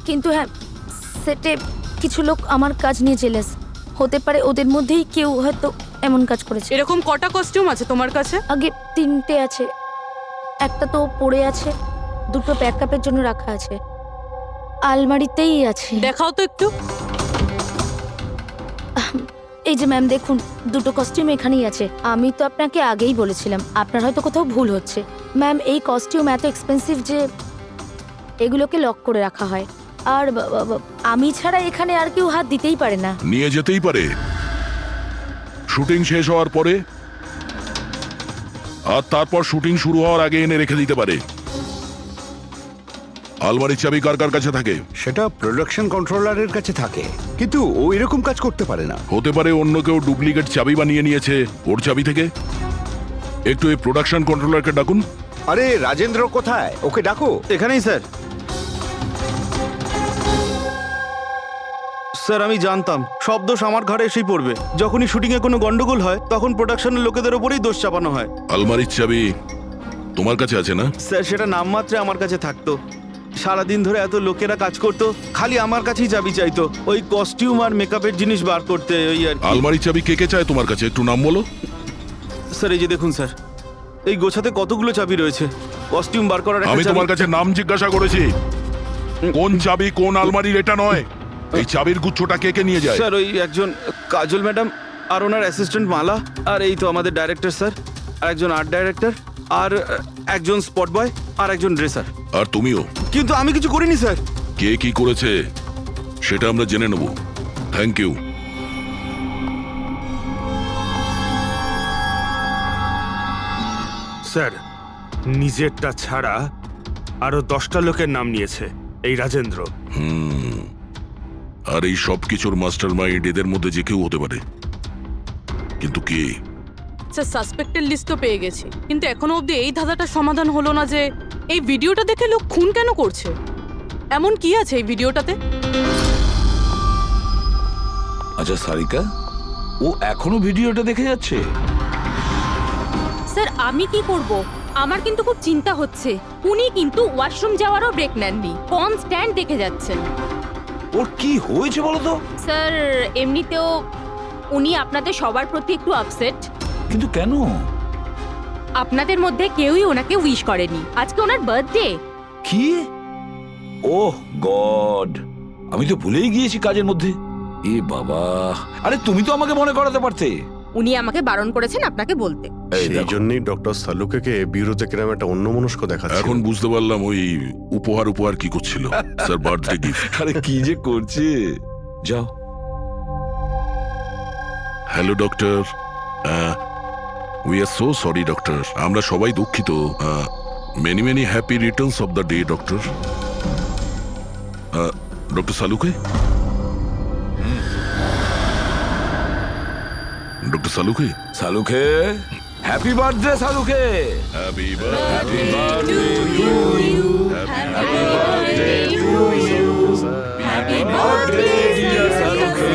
S13: কিন্তু হ্যাঁ, সেটে কিছু লোক আমার কাজ নিয়ে জেলেস। হতে পারে ওদের মধ্যেই কেউ হয়তো এমন কাজ করেছে।
S4: এরকম কটা কস্টিউম আছে তোমার কাছে?
S13: আগে 3টে আছে, একটা তো পড়ে আছে, 2টো ব্যাকআপের জন্য রাখা আছে, আলমারিতেই আছে।
S4: দেখাও তো একটু।
S13: এই যে ম্যাম দেখুন, 2টো কস্টিউম এখানেই আছে। আমি তো আপনাকে আগেই বলেছিলাম, আপনার হয়তো কোথাও ভুল হচ্ছে। ম্যাম এই কস্টিউম এত এক্সপেন্সিভ যে এগুলোকে লক করে রাখা হয়, আর আমি ছাড়া এখানে আর কেউ হাত দিতেই পারে না।
S2: নিয়ে যেতেই পারে শুটিং শেষ হওয়ার পরে, আর তারপর শুটিং শুরু হওয়ার আগে এনে রেখে দিতে পারে। আলমারির চাবি কার কার কাছে থাকে?
S7: সেটা প্রোডাকশন কন্ট্রোলারের কাছে থাকে, কিন্তু ও এরকম কাজ করতে পারে না।
S2: হতে পারে অন্য কেউ ডুপ্লিকেট চাবি বানিয়ে নিয়েছে ওর চাবি থেকে। একটু এই প্রোডাকশন কন্ট্রোলারকে ডাকুন।
S7: আরে রাজেন্দ্র কোথায়? ওকে ডাকো।
S1: এখানেই স্যার। স্যার আমি জানতাম সব দোষ আমার ঘাড়ে এসেই পড়বে। যখনই শুটিংয়ে কোনো গন্ডগোল হয় তখন প্রোডাকশনের লোকেদের ওপরেই দোষ চাপানো হয়।
S2: আলমারির চাবি তোমার কাছে আছে না?
S1: স্যার সেটা নামমাত্রে আমার কাছে থাকতো। সারাদিন ধরে এত লোকেরা কাজ করতো, খালি আমার কাছেই চাবি চাইতো ওই কস্টিউম আর মেকআপের জিনিস বার করতে, ওই আর কি।
S2: আলমারির চাবি কে কে চায় তোমার কাছে? একটু নাম বলো।
S1: স্যার এই যে দেখুন স্যার, এই গোছাতে কতগুলো চাবি রয়েছে। কস্টিউম বার করার একটা
S2: আমি
S1: চাবি-
S2: তোমার কাছে নাম জিজ্ঞাসা করেছি, কোন চাবি কোন আলমারির এটা নয়। এই চাবির গুচ্ছটা কে কে নিয়ে যায়?
S1: স্যার ওই একজন কাজল ম্যাডাম আর ওনার অ্যাসিস্ট্যান্ট মালা, আর এই তো আমাদের ডাইরেক্টর স্যার, আর একজন আর্ট ডাইরেক্টর, আর একজন স্পট বয়, আর একজন ড্রেসার।
S2: আর তুমিও?
S1: কিন্তু আমি কিছু করিনি স্যার।
S2: কে কি করেছে সেটা আমরা জেনে নেব। Thank you.
S5: স্যার নিজেরটা ছাড়া আরো 10টা লোকের নাম নিয়েছে এই রাজেন্দ্র।
S2: আর এই সব কিছুর মাস্টার মাইন্ড এদের মধ্যে যে কেউ হতে পারে, কিন্তু কে?
S4: স্যার সাসপেক্টেড লিস্ট তো পেয়ে গেছি, কিন্তু এখনো অবধি এই ধাঁধাটার সমাধান হলো না যে এই ভিডিওটা দেখে লোক খুন কেন করছে। এমন কি আছে এই ভিডিওটাতে?
S9: আচ্ছা সারিকা, ও এখনো ভিডিওটা দেখে যাচ্ছে?
S6: স্যার আমি কি করব? আমার কিন্তু খুব চিন্তা হচ্ছে। উনি কিন্তু ওয়াশরুম যাওয়ারও ব্রেক নেননি, কনস্ট্যান্ট দেখে যাচ্ছেন।
S9: ওর কি হয়েছে বলো তো?
S6: স্যার এমনিতেও উনি আপনাদের সবার প্রতি একটু আপসেট।
S9: কিন্তু কেন?
S6: আপনাদের মধ্যে কেউই ওনাকে উইশ করেনি। আজকে ওনার বার্থডে।
S9: কি? ওহ গড, আমি তো ভুলেই গিয়েছি কাজের মধ্যে। এ বাবা, আরে তুমি তো আমাকে মনে করাতে পারতে।
S6: উনি আমাকে বারণ করেছেন আপনাকে বলতে।
S3: সেই জন্যই ডক্টর সালুকে বিরোধে কিরম একটা অন্যমনস্ক দেখাচ্ছে।
S2: এখন বুঝতে পারলাম ওই উপহার কি করছিল। Sir birthday gift.
S9: আরে কি যে করছে। যাও।
S2: Hello doctor, we are so sorry doctor, আমরা সবাই দুঃখিত। Many many happy returns of the day doctor. Doctor Saluke, doctor Saluke,
S9: Saluke happy birthday Saluke.
S2: Happy birthday to you, happy birthday to you, happy birthday dear Saluke,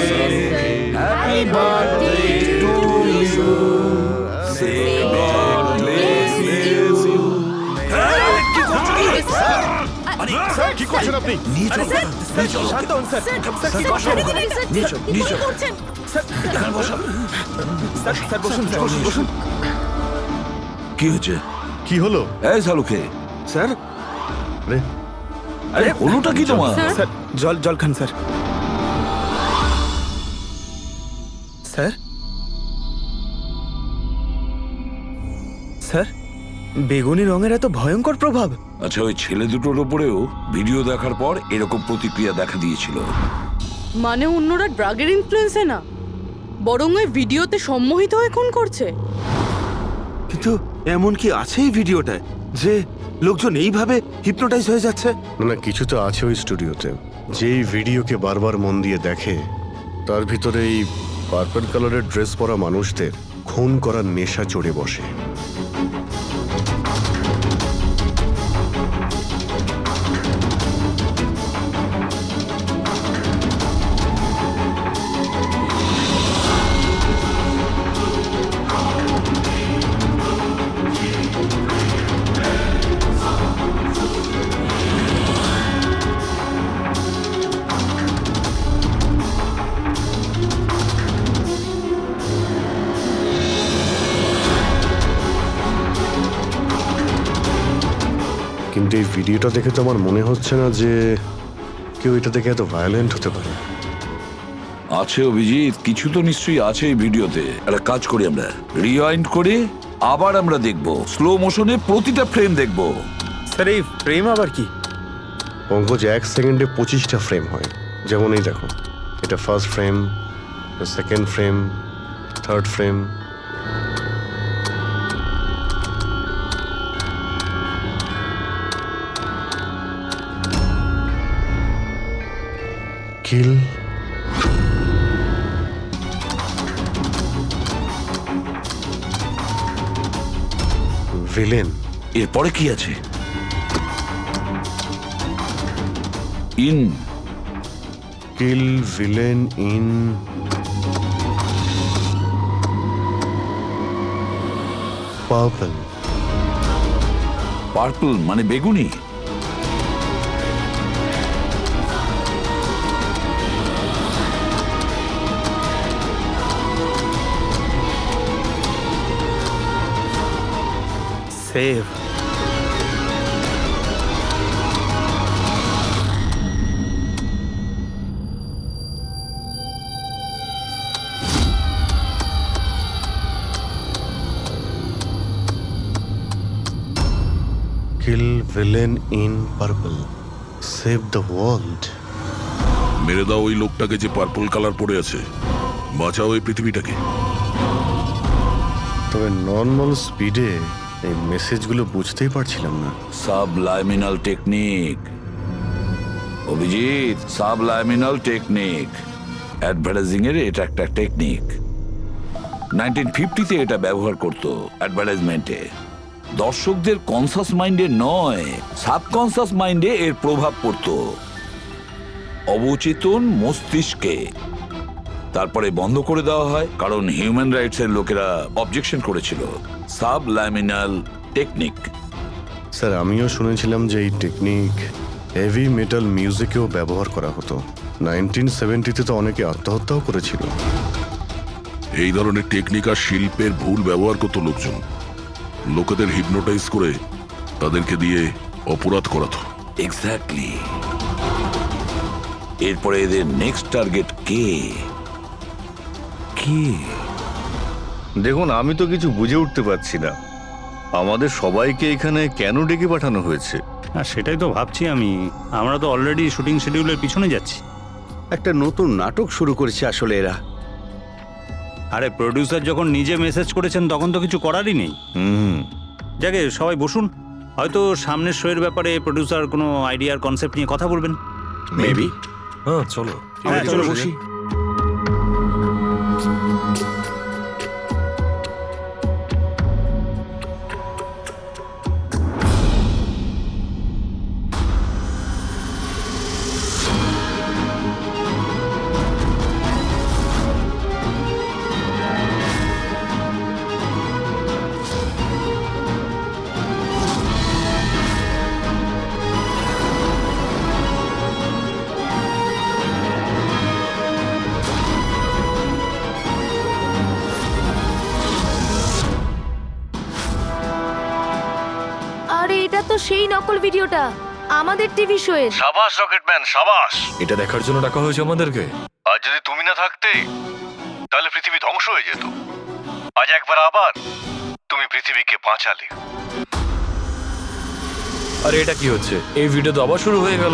S2: happy birthday to you, say God bless you.
S5: কি করছেন
S3: sir কি করছেন আপনি?
S5: শান্ত হন sir. Sir কি করছেন? Sir বসুন, বসুন।
S9: কি হচ্ছে?
S3: কি হলো?
S9: এই সালুকে।
S5: স্যার
S3: আরে
S9: আরে হলোটা কি তোমার?
S5: স্যার জল খান স্যার। স্যার স্যার বেগুনি রঙের এত ভয়ঙ্কর প্রভাব।
S9: আচ্ছা, ওই ছেলে দুটোর উপরেও ভিডিও দেখার পর এরকম প্রতিক্রিয়া দেখা দিয়েছিল।
S4: মানে অন্যরা ড্রাগের ইনফ্লুয়েন্সে না, বরং ওই ভিডিওতে সম্মোহিত হয়ে খুন করছে।
S5: কিন্তু এমন কি আছে এই ভিডিওটায় যে লোকজন এইভাবে হিপনোটাইজ হয়ে যাচ্ছে?
S3: না কিছু তো আছে ওই স্টুডিওতে। যেই ভিডিওকে বারবার মন দিয়ে দেখে তার ভিতরে এই পার্পল কালারের ড্রেস পরা মানুষদের খুন করার নেশা চড়ে বসে। কিন্তু এই ভিডিওটা দেখে তো আমার মনে হচ্ছে না যে কেউ এটা দেখে এত ভায়োলেন্ট হতে পারে।
S9: আছে অভিজিৎ, কিছু তো নিশ্চয়ই আছে এই ভিডিওতে। একটা কাজ করি, আমরা রিওয়াইন্ড করে আবার আমরা দেখব, স্লো মোশনে প্রতিটা ফ্রেম দেখব।
S5: স্যার এই ফ্রেম আবার কি?
S3: পঙ্কজ, 1 সেকেন্ডে 25টা ফ্রেম হয়। যেমন এই দেখো, এটা first frame, second frame, third frame. Kill, villain.
S9: এরপরে কি আছে? In,
S3: kill, villain, in, purple.
S9: Purple মানে বেগুনি?
S5: Save.
S3: Kill, villain, in, purple, save the world.
S2: মেরে দাও ওই লোকটাকে যে পার্পল কালার পরে আছে, বাঁচাও এই পৃথিবীটাকে।
S3: তবে নর্মাল স্পিডে এই মেসেজগুলো বুঝতেই পারছিলাম না।
S9: সাবলাইমিনাল টেকনিক অভিজিৎ, সাবলাইমিনাল টেকনিক। অ্যাডভার্টাইজিং এর এটা একটা টেকনিক। 1950-তে এটা ব্যবহার করতো অ্যাডভার্টাইজমেন্টে। দর্শকদের কনসাস মাইন্ডে নয়, সাবকনসাস মাইন্ডে এর প্রভাব পড়তো, অবচেতন মস্তিষ্কে। তারপরে বন্ধ করে দেওয়া হয় কারণ হিউম্যান রাইটস এর লোকেরা অবজেকশন করেছিল। সাবলাইমিনাল টেকনিক।
S3: স্যার, আমিও শুনেছিলাম যে এই টেকনিক হেভি মেটাল মিউজিকেও ব্যবহার করা হতো। 1970-তে তো অনেকে আত্মহত্যাও করেছিল।
S2: এই ধরনের টেকনিক আর শিল্পের ভুল ব্যবহার করতো লোকজন। লোকেদের হিপনোটাইজ করে তাদেরকে দিয়ে অপরাধ করাতো।
S9: এক্স্যাক্টলি। এরপরে এদের নেক্সট টার্গেট কে?
S8: দেখুন, আমি তো কিছু বুঝে উঠতে পারছি না। আমাদের সবাইকে এখানে কেন ডেকে পাঠানো হয়েছে?
S14: সেটাই তো ভাবছি আমি। আমরা তো অলরেডি শুটিং শিডিউলের পিছনে যাচ্ছি।
S7: একটা নতুন নাটক শুরু করেছে আসলে এরা।
S14: আরে প্রডিউসার যখন নিজে মেসেজ করেছেন তখন তো কিছু করারই নেই। যাকে সবাই বসুন, হয়তো সামনের শোয়ের ব্যাপারে প্রডিউসার কোনো আইডিয়ার কনসেপ্ট নিয়ে কথা বলবেন।
S12: মেবি। হ্যাঁ চলো,
S14: চলো বসি।
S13: আরে এটা তো সেই নকল ভিডিওটা আমাদের টিভি শোয়ের।
S8: সাবাস রকেটম্যান, সাবাস।
S12: এটা দেখার জন্য ডাকা হয়েছে আমাদেরকে।
S8: আর যদি তুমি না থাকতে তাহলে পৃথিবী ধ্বংস হয়ে যেত। আজ একবার আবার তুমি পৃথিবীকে বাঁচালে।
S12: আরে এটা কি হচ্ছে? এই ভিডিও তো আবার শুরু হয়ে গেল।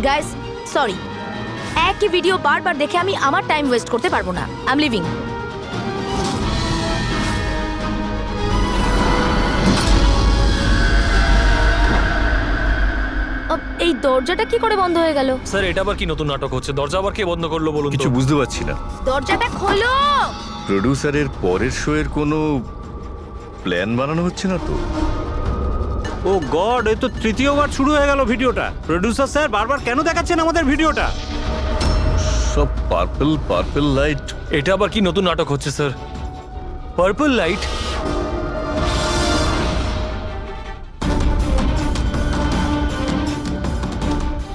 S13: গাইস, সরি, একই ভিডিও বারবার দেখে আমি আমার টাইম ওয়েস্ট করতে পারবো না। I am living. এই দরজাটা কি করে বন্ধ হয়ে গেল?
S12: স্যার এটা আবার কি নতুন নাটক হচ্ছে? দরজা আবার কে বন্ধ করলো বলুন তো?
S8: কিছু বুঝতে পারছি না।
S13: দরজাটা খোলো।
S8: প্রডিউসারের পরের শো এর কোনো প্ল্যান বানানো হচ্ছে না তো?
S14: ও গড, এই তো তৃতীয়বার শুরু হয়ে গেল ভিডিওটা। প্রোডিউসার স্যার বারবার কেন দেখাচ্ছেন আমাদের ভিডিওটা?
S8: সব পার্পল পার্পল লাইট।
S12: এটা আবার কি নতুন নাটক হচ্ছে sir? Purple light?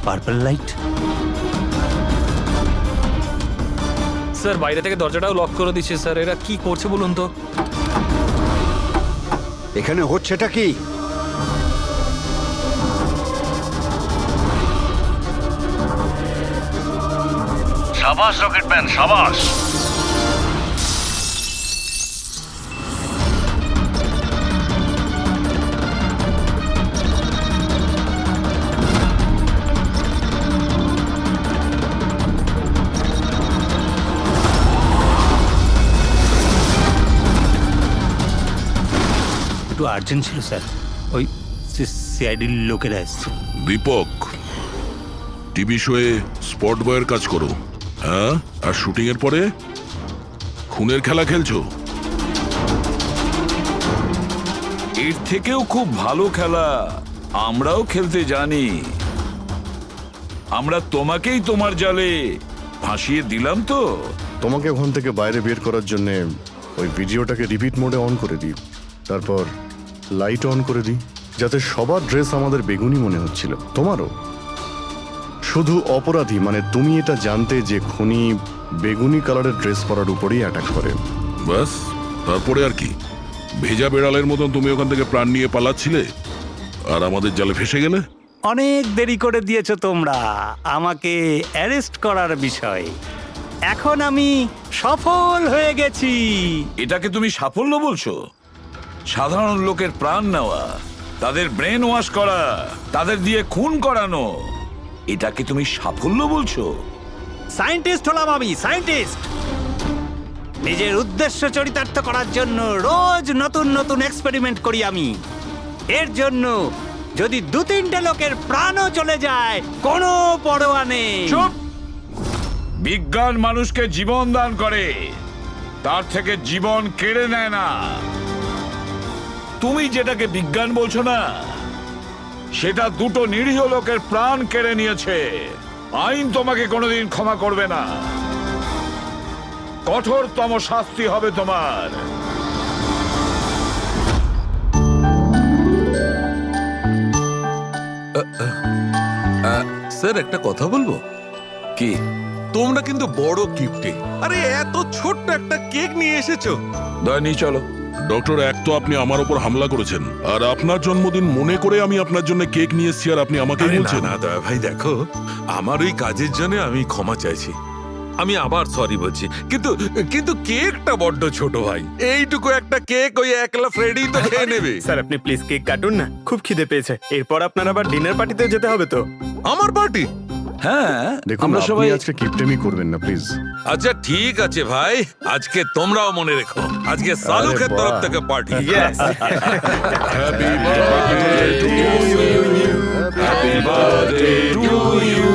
S14: Purple light?
S12: Sir বাইরে থেকে দরজাটাও লক করে দিচ্ছে স্যার। এরা কি করছে বলুন তো?
S7: এখানে হচ্ছেটা কি?
S8: সাবাস রকেটম্যান, সাবাস।
S14: একটু আর্জেন্ট ছিল স্যার, ওই সিআইডির লোকেরা এসছে।
S2: দীপক, টিভি শোয়ে স্পট বয়ের কাজ করো, হ্যাঁ? আর শুটিং এর পরে খুনের খেলা খেলছো?
S9: এর থেকেও খুব ভালো খেলা আমরাও খেলতে জানি। আমরা তোমাকেই তোমার জালে ফাঁসিয়ে দিলাম তো।
S3: তোমাকে ওখান থেকে বাইরে বের করার জন্য ওই ভিডিওটাকে রিপিট মোডে অন করে দিই, তারপর লাইট অন করে দিই, যাতে সবার ড্রেস আমাদের বেগুনি মনে হচ্ছিল, তোমারও। শুধু অপরাধী মানে তুমি এটা জানতে যে খুনি বেগুনি কালারের ড্রেস পরার উপরেই অ্যাটাক করে।
S2: বাস, তারপরে আর কি? ভেজা বেড়ালের মতন তুমি ওখান থেকে প্রাণ নিয়ে পালাচ্ছিলে আর আমাদের জালে ফেসে গেলে।
S14: অনেক দেরি করে দিয়েছো তোমরা আমাকে অ্যারেস্ট করার বিষয়। এখন আমি সফল হয়ে গেছি।
S9: এটাকে তুমি সাফল্য বলছো? সাধারণ লোকের প্রাণ নেওয়া, তাদের ব্রেন ওয়াশ করা, তাদের দিয়ে খুন করানো, এটাকে তুমি সাফল্য বলছো?
S14: সায়েন্টিস্ট হলাম আমি, সায়েন্টিস্ট। নিজের উদ্দেশ্য চরিতার্থ করার জন্য রোজ নতুন নতুন এক্সপেরিমেন্ট করি আমি। এর জন্য যদি 2-3টে লোকের প্রাণও চলে যায় কোনো পরোয়া নেই।
S9: চুপ! বিজ্ঞান মানুষকে জীবন দান করে, তার থেকে জীবন কেড়ে নেয় না। তুমি যেটাকে বিজ্ঞান বলছো না, সেটা 2টো নিরীহ লোকের প্রাণ কেড়ে নিয়েছে। আইন তোমাকে কোনোদিন ক্ষমা করবে না। কঠোরতম শাস্তি হবে তোমার।
S10: স্যার একটা কথা বলবো
S9: কি?
S10: তোমরা কিন্তু বড় কিপ্টে। আরে এত ছোট্ট একটা কেক নিয়ে এসেছো।
S9: দয়নি চলো।
S2: ডক্টর, এক তো আপনি আমার উপর হামলা করেছেন, আর আপনার জন্মদিন মনে করে আমি আপনার জন্য কেক নিয়ে এসেছি, আর আপনি আমাকে
S10: আরে না
S2: বলছেন?
S10: না দয়া ভাই, দেখো আমার ওই কাজের জন্য আমি ক্ষমা চাইছি। আমি আবার সরি বলছি, কিন্তু কিন্তু কেকটা বড্ড ছোট ভাই। এইটুকু একটা কেক ওই একলা ফ্রেডি তো খেয়ে নেবে।
S5: স্যার আপনি প্লিজ কেক কাটুন না, খুব খিদে পেয়েছে। এরপর আপনার আবার ডিনার পার্টিতে যেতে হবে তো।
S10: আমার পার্টি?
S9: হ্যাঁ,
S3: দেখুন,
S9: আমরা
S3: আপনি
S9: সবাই
S3: আজকে কিপটেমি করবেন না প্লিজ।
S10: আচ্ছা ঠিক আছে ভাই, আজকে তোমরাও মনে রেখো, আজকে সালুকের
S3: বাহ।
S10: তরফ থেকে party.
S2: Happy birthday to you, happy birthday to you.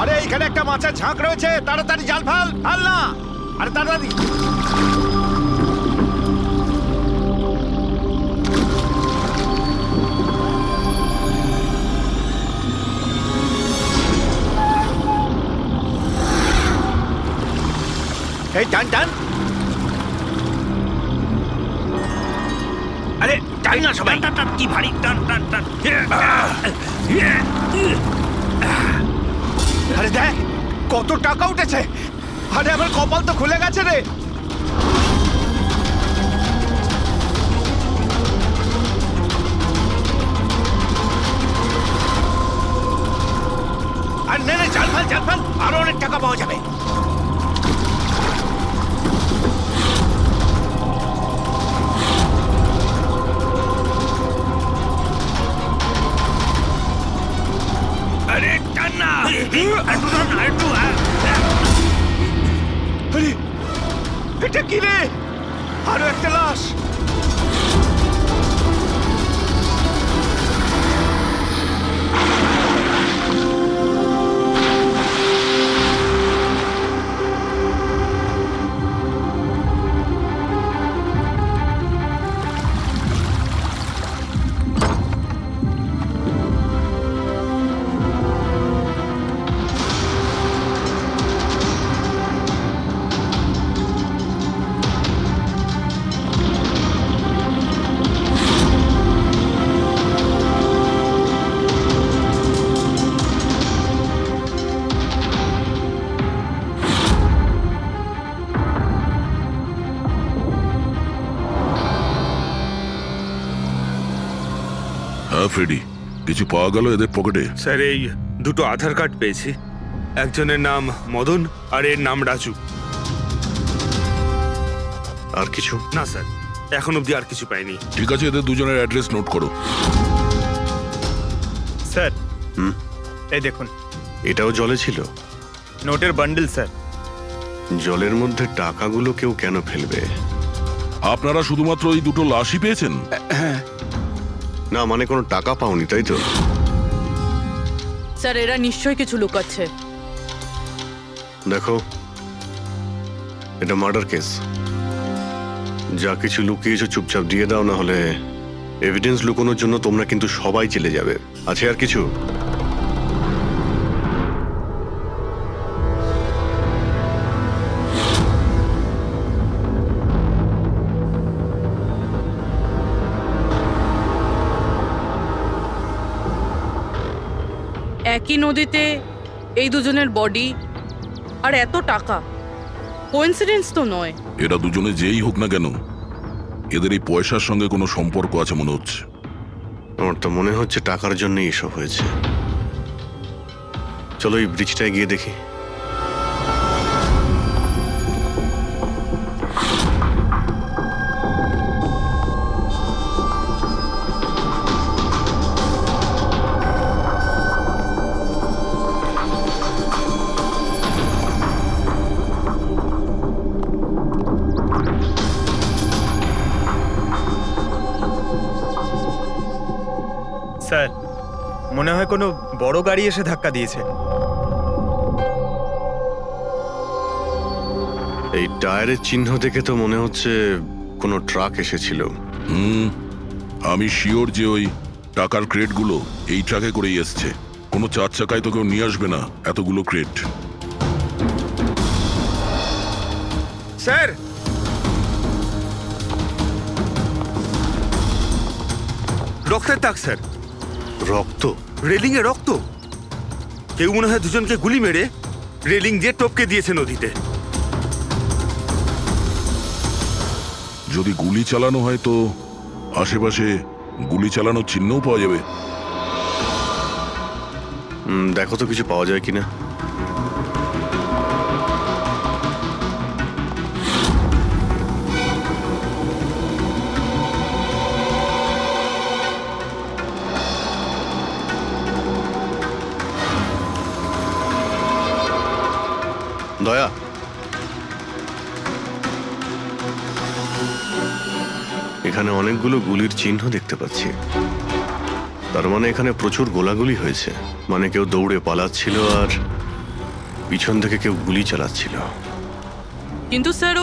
S7: আরে এখানে একটা মাছের ঝাঁক রয়েছে, তাড়াতাড়ি জাল ফেল। ফেল না, আরে তাড়াতাড়ি। এই টান টান। আরে টান না সবাই।
S14: টান টান, কি ভারী টান টান টান।
S7: আরে দেখ কত টাকা উঠেছে। আরে আমার কপাল তো খুলে গেছে রে। আর নে নে, জাল ফেল জাল ফেল, আরো অনেক টাকা পাওয়া যাবে।
S5: আরে এটা কি রে? আরো একটা লাশ।
S2: হ্যাঁ ফ্রেডি, কিছু পাওয়া গেল এদের পকেটে?
S5: স্যার এই দুটো আধার কার্ড পেয়েছি। একজনের নাম মদন আর এর নাম রাজু।
S3: আর কিছু
S5: না স্যার, এখন অবধি আর কিছু পাইনি।
S2: ঠিক আছে, এদের দুজনের অ্যাড্রেস নোট করো।
S5: স্যার
S3: হুম
S5: এই দেখুন,
S3: এটাও জলে ছিল?
S5: নোটের বান্ডেল স্যার।
S3: জলের মধ্যে টাকাগুলো কেউ কেন ফেলবে?
S2: আপনারা শুধুমাত্র ওই দুটো লাশই পেয়েছেন?
S3: না মানে কোনো টাকা পাওনি তাই তো?
S4: স্যার এরা নিশ্চয়ই কিছু লুকাচ্ছে।
S3: দেখো, এটা মার্ডার কেস। যা কিছু লুকিয়েছো চুপচাপ দিয়ে দাও, না হলে এভিডেন্স লুকানোর জন্য তোমরা কিন্তু সবাই চলে যাবে। আছে আর কিছু?
S4: একই নদীতে এই দুজনের বডি আর এত টাকা, কোইন্সিডেন্স তো নয়।
S2: এরা দুজনে যেই হোক না কেন, এদের এই পয়সার সঙ্গে কোনো সম্পর্ক আছে মনে হচ্ছে।
S3: আমার তো মনে হচ্ছে টাকার জন্যই এসব হয়েছে। চলো এই ব্রিজটায় গিয়ে দেখি।
S5: স্যার মনে হয় কোনো বড় গাড়ি এসে ধাক্কা দিয়েছে।
S3: এই টায়ারের চিহ্ন দেখে তো মনে হচ্ছে কোনো ট্রাক এসেছিল।
S2: আমি শিওর যে ওই টাকার ক্রেটগুলো এই ট্রাকে করেই এসছে। কোনো চার চাকায় তো কেউ নিয়ে আসবে না এতগুলো ক্রেট।
S5: স্যার রক্তের দাগ স্যার।
S3: রক্ত?
S5: রেলিং এ রক্ত। কেউ মনে হয় দুজনকে গুলি মেরে রেলিং দিয়ে টপকে দিয়েছে নদীতে।
S2: যদি গুলি চালানো হয় তো আশেপাশে গুলি চালানোর চিহ্নও পাওয়া যাবে।
S3: দেখো তো কিছু পাওয়া যায় কিনা। দয়া, এখানে অনেকগুলো গুলির চিহ্ন দেখতে পাচ্ছি। তার মানে এখানে প্রচুর গোলাগুলি হয়েছে। মানে কেউ দৌড়ে পালাচ্ছিল আর পিছন থেকে কেউ গুলি চালাচ্ছিল।
S4: কিন্তু স্যার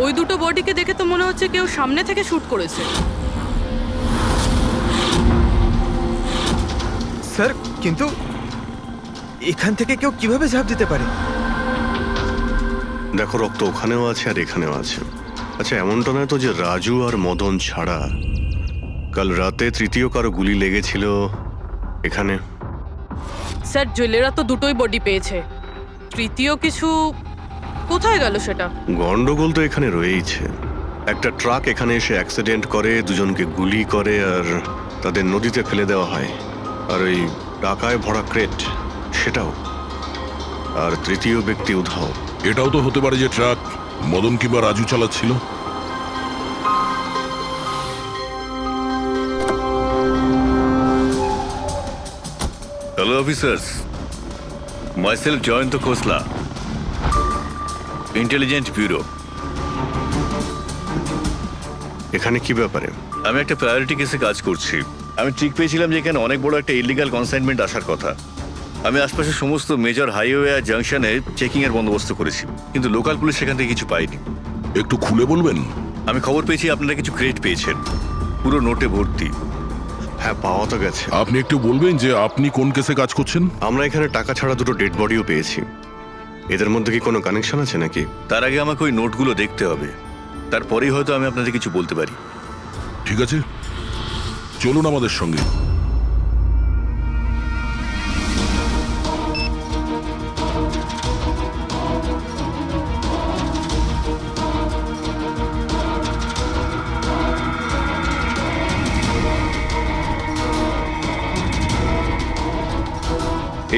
S4: ওই দুটো বডিকে দেখে তো মনে হচ্ছে কেউ সামনে থেকে শুট করেছে।
S5: স্যার কিন্তু এখান থেকে কেউ কিভাবে ঝাঁপ দিতে পারে?
S3: দেখো, রক্ত ওখানেও আছে আর এখানেও আছে। আচ্ছা, এমনটা নয় তো যে রাজু আর মদন ছাড়া কাল রাতে তৃতীয় কারো গুলি লেগেছিল এখানে?
S4: স্যার জেলেরা তো দুটোই বডি পেয়েছে, তৃতীয় কিছু কোথায় গেল সেটা?
S3: গন্ডগোল তো এখানে রয়েইছে। একটা ট্রাক এখানে এসে অ্যাক্সিডেন্ট করে, দুজনকে গুলি করে আর তাদের নদীতে ফেলে দেওয়া হয়। আর ওই টাকায় ভরা ক্রেট সেটাও। আর তৃতীয় ব্যক্তি উধাও।
S2: এটাও তো হতে পারে যে ট্রাক মদন কিংবা রাজু চালাচ্ছিল।
S8: হ্যালো অফিসার্স, মাইসেলফ জয়ন্ত খোসলা, ইন্টেলিজেন্স ব্যুরো।
S3: এখানে কি ব্যাপারে?
S8: আমি একটা প্রায়োরিটি কেসে কাজ করছি। আমি ঠিক পেয়েছিলাম যে এখানে অনেক বড় একটা ইলিগাল কনসাইনমেন্ট আসার কথা। আমি আশপাশের সমস্ত মেজর হাইওয়ে আর জাংশনে চেকিং এর বন্দোবস্ত করেছি, কিন্তু লোকাল পুলিশ সেখান থেকে কিছু পাইনি।
S2: একটু খুলে বলবেন?
S8: আমি খবর পেয়েছি আপনারা কিছু ক্রেট পেয়েছেন, পুরো নোটে ভর্তি।
S3: হ্যাঁ, পাওয়া তো গেছে।
S2: আপনি একটু বলবেন যে আপনি কোন কেসে কাজ করছেন?
S3: আমরা এখানে টাকা ছাড়া দুটো ডেড বডিও পেয়েছি। এদের মধ্যে কি কোনো কানেকশন আছে নাকি?
S8: তার আগে আমাকে ওই নোটগুলো দেখতে হবে, তারপরেই হয়তো আমি আপনাদের কিছু বলতে পারি।
S2: ঠিক আছে, চলুন আমাদের সঙ্গে।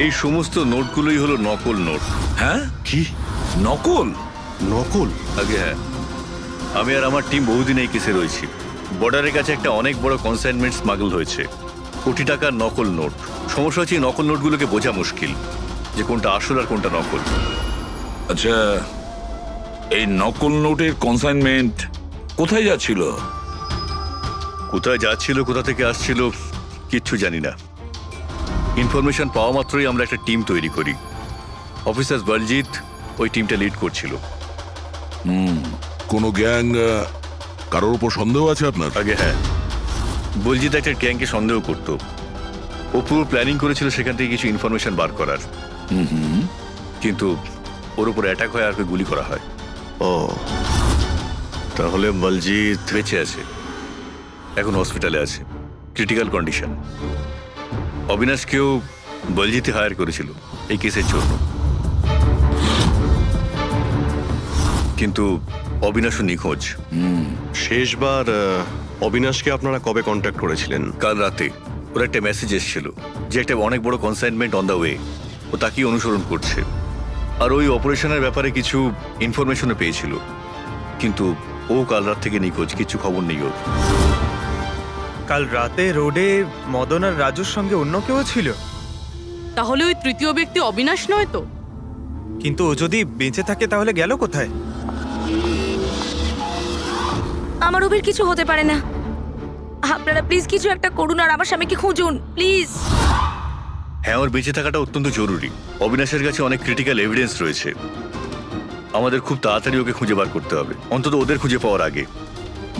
S8: এই সমস্ত নোটগুলোই হলো নকল নোট।
S9: হ্যাঁ? কি নকল?
S3: নকল?
S8: আগে হ্যাঁ, আমি আর আমার টিম বহুদিন এই কেসে রয়েছি। বর্ডারের কাছে একটা অনেক বড় কনসাইনমেন্ট স্মাগল হয়েছে, কোটি টাকার নকল নোট। সমস্যা হচ্ছে এই নকল নোটগুলোকে বোঝা মুশকিল যে কোনটা আসল আর কোনটা নকল।
S9: আচ্ছা, এই নকল নোটের কনসাইনমেন্ট কোথায় যাচ্ছিল?
S8: কোথায় যাচ্ছিল, কোথা থেকে আসছিল কিচ্ছু জানি না। ইনফরমেশন পাওয়া মাত্রই আমরা একটা টিম তৈরি করি। অফিসার বলজিৎ ওই টিমটা লিড করছিল।
S2: কোনো গ্যাং, কারোর উপর সন্দেহ আছে আপনার?
S8: আগে হ্যাঁ, বলজিৎ একটা গ্যাংকে সন্দেহ করত। ও পুরো প্ল্যানিং করেছিল সেখান থেকে কিছু ইনফরমেশন বার করার, কিন্তু ওর উপর অ্যাটাক হয় আর ওকে গুলি করা হয়।
S3: ও, তাহলে বলজিৎ
S8: বেঁচে আছে, এখন হসপিটালে আছে, ক্রিটিক্যাল কন্ডিশন। অবিনাশকেও বলজিৎই হায়ার করেছিল এই কেসের জন্য, কিন্তু অবিনাশও নিখোঁজ।
S3: শেষবার অবিনাশকে আপনারা কবে কন্ট্যাক্ট করেছিলেন?
S8: কাল রাতে ওর একটা মেসেজ এসেছিল যে একটা অনেক বড় কনসাইনমেন্ট অন দ্য ওয়ে, ও তাকেই অনুসরণ করছে। আর ওই অপারেশনের ব্যাপারে কিছু ইনফরমেশনও পেয়েছিল, কিন্তু ও কাল রাত থেকে নিখোঁজ, কিছু খবর নেই ওর।
S5: কাল রাতে রোডে মদন আর রাজুর সঙ্গে অন্য কেউ ছিল?
S4: তাহলে ওই তৃতীয় ব্যক্তি অবিনাশ নয় তো?
S5: কিন্তু ও যদি বেঁচে থাকে তাহলে গেল কোথায়?
S13: আমার ওবের কিছু হতে পারে না। আপনারা প্লিজ কিছু একটা করুন আর আমার স্বামীকে খুঁজুন প্লিজ।
S8: হ্যাঁ, ওর বেঁচে থাকাটা অত্যন্ত জরুরি। অবিনাশের কাছে অনেক ক্রিটিক্যাল এভিডেন্স রয়েছে, আমাদের খুব তাড়াতাড়ি ওকে খুঁজে বার করতে হবে, অন্তত ওদের খুঁজে পাওয়ার আগে।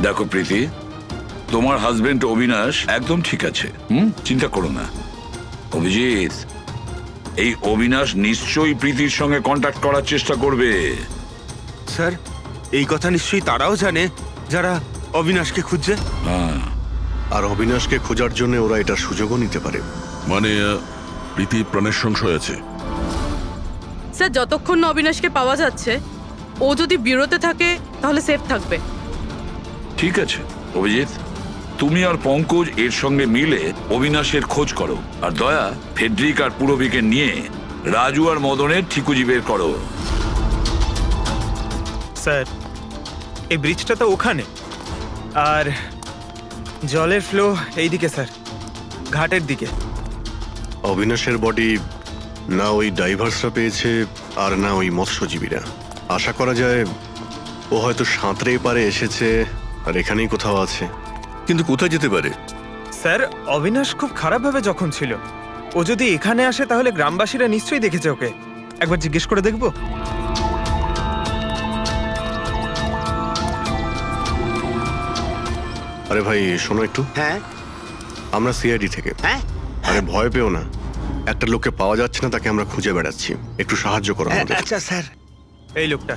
S9: দেখো প্রীতি, তোমার হাজবেন্ড অবিনাশ একদম ঠিক আছে, চিন্তা করো না। অভিজিৎ, এই অবিনাশ নিশ্চয়ই প্রীতির সঙ্গে কন্ট্যাক্ট করার চেষ্টা করবে।
S7: স্যার, এই কথা নিশ্চয়ই তারাও জানে যারা অবিনাশকে খুঁজছে।
S9: হ্যাঁ,
S3: আর অবিনাশকে খোঁজার জন্য ওরা এটার সুযোগও নিতে পারে।
S2: মানে প্রীতি প্রাণের সংশয় আছে।
S4: স্যার, যতক্ষণ না অবিনাশকে পাওয়া যাচ্ছে, ও যদি বিরতে থাকে তাহলে সেফ থাকবে।
S9: ঠিক আছে অভিজিৎ, তুমি আর পঙ্কজ এর সঙ্গে মিলে অবিনাশের খোঁজ করো, আর দয়া ফেডরিক আর পুরবিকে নিয়ে রাজু আর মদনের ঠিকুজি বের করো।
S5: স্যার, এই ব্রিজটা তো ওখানে, আর জলের ফ্লো এইদিকে স্যার, ঘাটের দিকে।
S3: অবিনাশের বডি না ওই ডাইভার্সরা পেয়েছে আর না ওই মৎস্যজীবীরা। আশা করা যায় ও হয়তো সাঁতরে পারে এসেছে আর এখানেই কোথাও আছে।
S8: কিন্তু কোথায় যেতে পারে?
S5: স্যার, অবিনাশ খুব খারাপভাবে যখন ছিল, ও যদি এখানে আসে তাহলে গ্রামবাসীরা নিশ্চয়ই দেখেছে ওকে। একবার জিজ্ঞেস করে দেখবো?
S3: আরে ভাই শোনো একটু।
S7: হ্যাঁ,
S3: আমরা সিআইডি থেকে।
S7: হ্যাঁ,
S3: আরে ভয় পেও না, একটা লোককে পাওয়া যাচ্ছে না, তাকে আমরা খুঁজে বেড়াচ্ছি, একটু সাহায্য করো আমাদের।
S7: আচ্ছা স্যার।
S5: এই লোকটা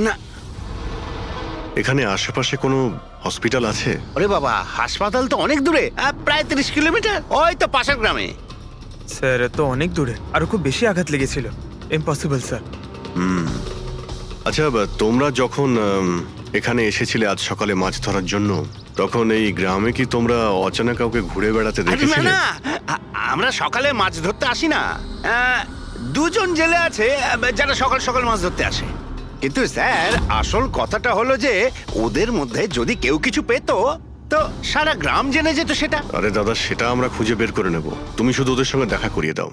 S7: না,
S3: এখানে আশেপাশে কোনো হসপিটাল আছে?
S7: ওরে বাবা, হাসপাতাল তো অনেক দূরে, প্রায় 30 কিলোমিটার, ওই তো পাশের গ্রামে।
S5: স্যার, তো অনেক দূরে, আরো খুব বেশি আঘাত লেগেছিল। Impossible sir.
S3: আচ্ছা, তোমরা যখন এখানে এসেছিলে আজ সকালে মাছ ধরার জন্য, তখন এই গ্রামে কি তোমরা অচেনা কাউকে ঘুরে বেড়াতে
S7: আরে না
S3: দেখেছিলে?
S7: না, আমরা সকালে মাছ ধরতে আসি না। দুজন জেলে আছে যারা সকাল সকাল মাছ ধরতে আসে। কিন্তু স্যার, আসল কথাটা হলো যে ওদের মধ্যে যদি কেউ কিছু পেতো
S14: তো সারা গ্রাম জেনে যেত সেটা।
S3: আরে দাদা, সেটা আমরা খুঁজে বের করে নেব, তুমি শুধু ওদের সঙ্গে দেখা করিয়ে দাও।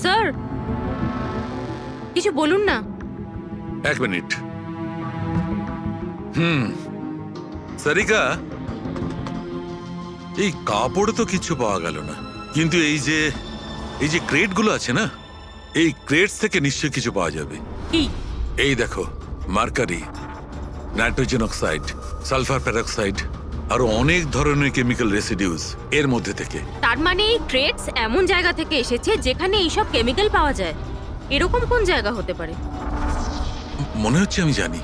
S13: স্যার, কিছু বলুন না।
S10: এক মিনিট। সারিকা, এই কাপড়ে তো কিছু পাওয়া গেল না, কিন্তু এই যে ক্রেট গুলো আছে না, এই ক্রেটস থেকে নিশ্চয়ই কিছু পাওয়া যাবে।
S13: কি?
S10: এই দেখো, mercury, nitrogen oxide, sulphur peroxide, আরো অনেক ধরনের কেমিক্যাল রেসিডিউস এর মধ্যে থেকে।
S13: তার মানে এই ট্রেডস এমন জায়গা থেকে এসেছে যেখানে এইসব কেমিক্যাল পাওয়া যায়। এরকম কোন জায়গা হতে পারে?
S10: মনে হচ্ছে আমি জানি,